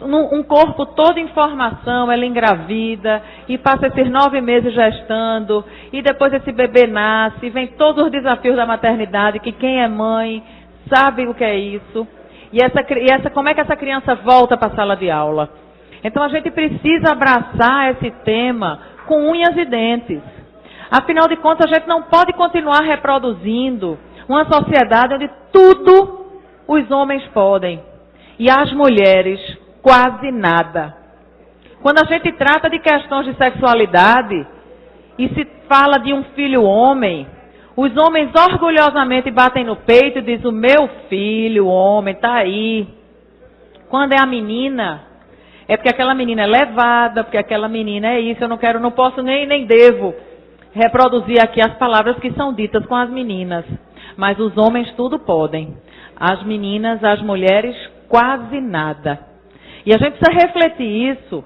um corpo todo em formação, ela engravida, e passa esses 9 meses gestando, e depois esse bebê nasce, vem todos os desafios da maternidade, que quem é mãe sabe o que é isso, e como é que essa criança volta para a sala de aula? Então a gente precisa abraçar esse tema com unhas e dentes. Afinal de contas, a gente não pode continuar reproduzindo uma sociedade onde tudo os homens podem e as mulheres quase nada. Quando a gente trata de questões de sexualidade e se fala de um filho homem, os homens orgulhosamente batem no peito e dizem: o meu filho homem está aí. Quando é a menina, é porque aquela menina é levada, porque aquela menina é isso, eu não posso nem devo reproduzir aqui as palavras que são ditas com as meninas. Mas os homens tudo podem. As meninas, as mulheres, quase nada. E a gente precisa refletir isso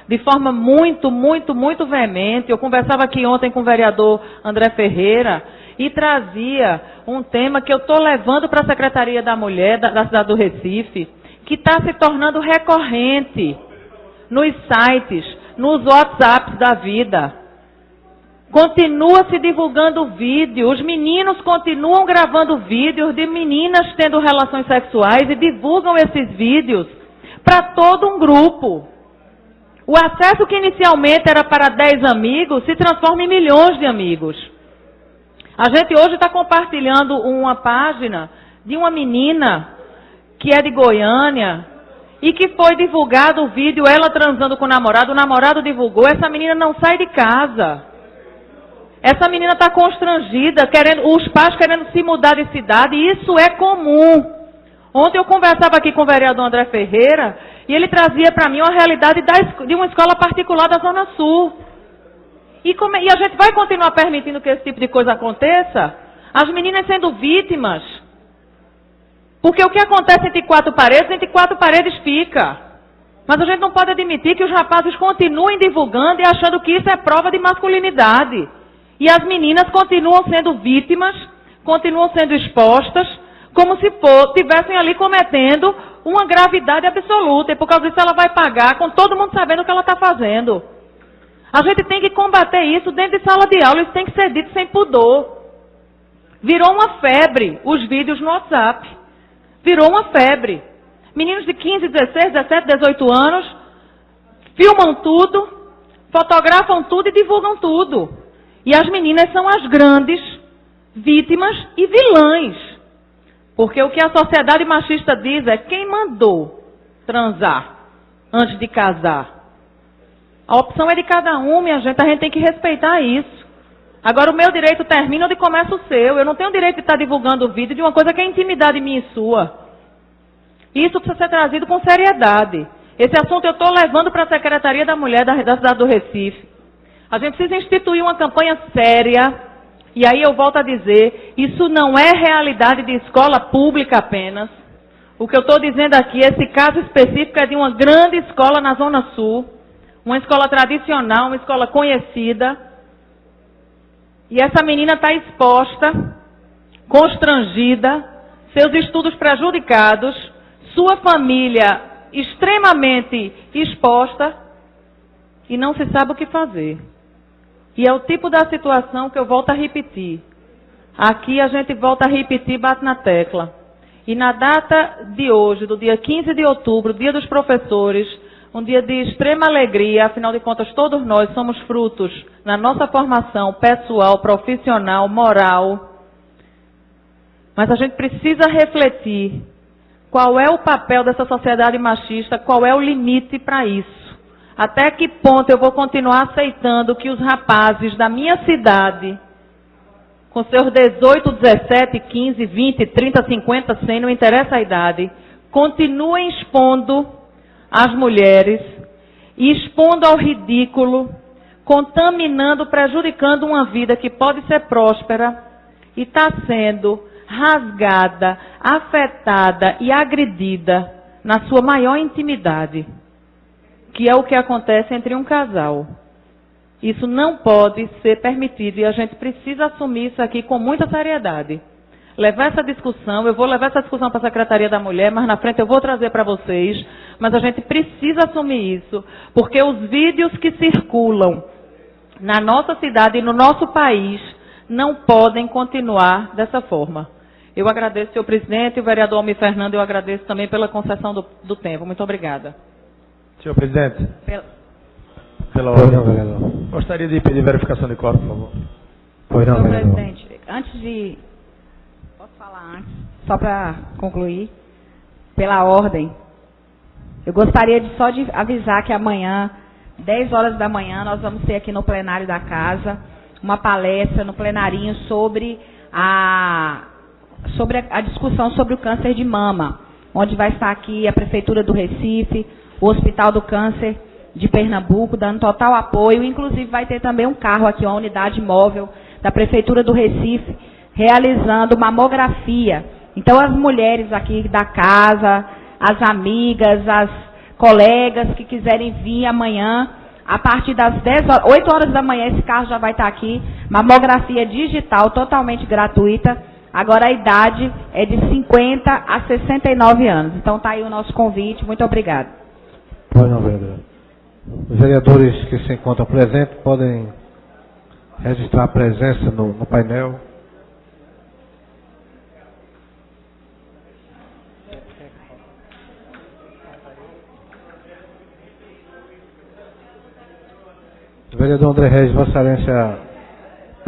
de forma muito, muito, muito veemente. Eu conversava aqui ontem com o vereador André Ferreira e trazia um tema que eu estou levando para a Secretaria da Mulher da cidade do Recife, que está se tornando recorrente nos sites, nos WhatsApps da vida. Continua se divulgando vídeo, os meninos continuam gravando vídeos de meninas tendo relações sexuais e divulgam esses vídeos para todo um grupo. O acesso que inicialmente era para 10 amigos se transforma em milhões de amigos. A gente hoje está compartilhando uma página de uma menina que é de Goiânia e que foi divulgado o vídeo, ela transando com o namorado divulgou, essa menina não sai de casa. Essa menina está constrangida, os pais querendo se mudar de cidade, e isso é comum. Ontem eu conversava aqui com o vereador André Ferreira, e ele trazia para mim uma realidade de uma escola particular da Zona Sul. E a gente vai continuar permitindo que esse tipo de coisa aconteça? As meninas sendo vítimas. Porque o que acontece entre 4 paredes fica. Mas a gente não pode admitir que os rapazes continuem divulgando e achando que isso é prova de masculinidade. E as meninas continuam sendo vítimas, continuam sendo expostas, como se estivessem ali cometendo uma gravidade absoluta. E por causa disso ela vai pagar, com todo mundo sabendo o que ela está fazendo. A gente tem que combater isso dentro de sala de aula, isso tem que ser dito sem pudor. Virou uma febre os vídeos no WhatsApp. Virou uma febre. Meninos de 15, 16, 17, 18 anos filmam tudo, fotografam tudo e divulgam tudo. E as meninas são as grandes vítimas e vilãs. Porque o que a sociedade machista diz é: quem mandou transar antes de casar? A opção é de cada um, minha gente, a gente tem que respeitar isso. Agora o meu direito termina onde começa o seu. Eu não tenho o direito de estar divulgando o vídeo de uma coisa que é intimidade minha e sua. Isso precisa ser trazido com seriedade. Esse assunto eu estou levando para a Secretaria da Mulher da cidade do Recife. A gente precisa instituir uma campanha séria, e aí eu volto a dizer, isso não é realidade de escola pública apenas. O que eu estou dizendo aqui, esse caso específico é de uma grande escola na Zona Sul, uma escola tradicional, uma escola conhecida, e essa menina está exposta, constrangida, seus estudos prejudicados, sua família extremamente exposta, e não se sabe o que fazer. E é o tipo da situação que eu volto a repetir. Aqui a gente volta a repetir, bate na tecla. E na data de hoje, do dia 15 de outubro, dia dos professores, um dia de extrema alegria, afinal de contas todos nós somos frutos na nossa formação pessoal, profissional, moral. Mas a gente precisa refletir qual é o papel dessa sociedade machista, qual é o limite para isso. Até que ponto eu vou continuar aceitando que os rapazes da minha cidade, com seus 18, 17, 15, 20, 30, 50, 100, não interessa a idade, continuem expondo as mulheres e expondo ao ridículo, contaminando, prejudicando uma vida que pode ser próspera e está sendo rasgada, afetada e agredida na sua maior intimidade, que é o que acontece entre um casal. Isso não pode ser permitido e a gente precisa assumir isso aqui com muita seriedade. Levar essa discussão, eu vou levar essa discussão para a Secretaria da Mulher, mas na frente eu vou trazer para vocês, mas a gente precisa assumir isso, porque os vídeos que circulam na nossa cidade e no nosso país não podem continuar dessa forma. Eu agradeço, senhor presidente, e o vereador Almir Fernando, eu agradeço também pela concessão do tempo. Muito obrigada. Senhor presidente. Pela Pois ordem. não, vereador. Gostaria de pedir verificação de quórum, por favor. Pois não, Senhor vereador. presidente, antes de... Posso falar antes? Só para concluir. Pela ordem. Eu gostaria de avisar que amanhã, 10 horas da manhã, nós vamos ter aqui no plenário da casa uma palestra no plenarinho sobre a discussão sobre o câncer de mama, onde vai estar aqui a Prefeitura do Recife, o Hospital do Câncer de Pernambuco, dando total apoio. Inclusive vai ter também um carro aqui, uma unidade móvel da Prefeitura do Recife, realizando mamografia. Então as mulheres aqui da casa, as amigas, as colegas que quiserem vir amanhã, a partir das 8 horas da manhã, esse carro já vai estar aqui, mamografia digital, totalmente gratuita. Agora a idade é de 50 a 69 anos. Então está aí o nosso convite. Muito obrigada. Pois não, vereador. Os vereadores que se encontram presentes podem registrar a presença no painel. O vereador André Regis, Vossa Excelência,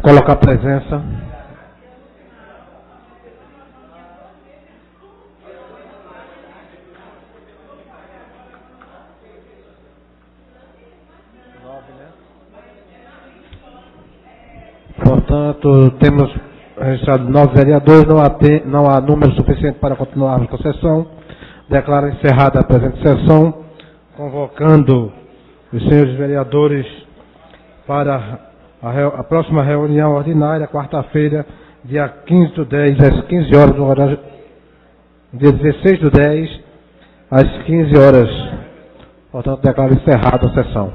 colocar a presença. Portanto, temos registrado 9 vereadores, não há número suficiente para continuarmos com a sessão. Declaro encerrada a presente sessão, convocando os senhores vereadores para a próxima reunião ordinária, quarta-feira, dia 15/10, às 15 horas, no horário, dia 16/10, às 15 horas. Portanto, declaro encerrada a sessão.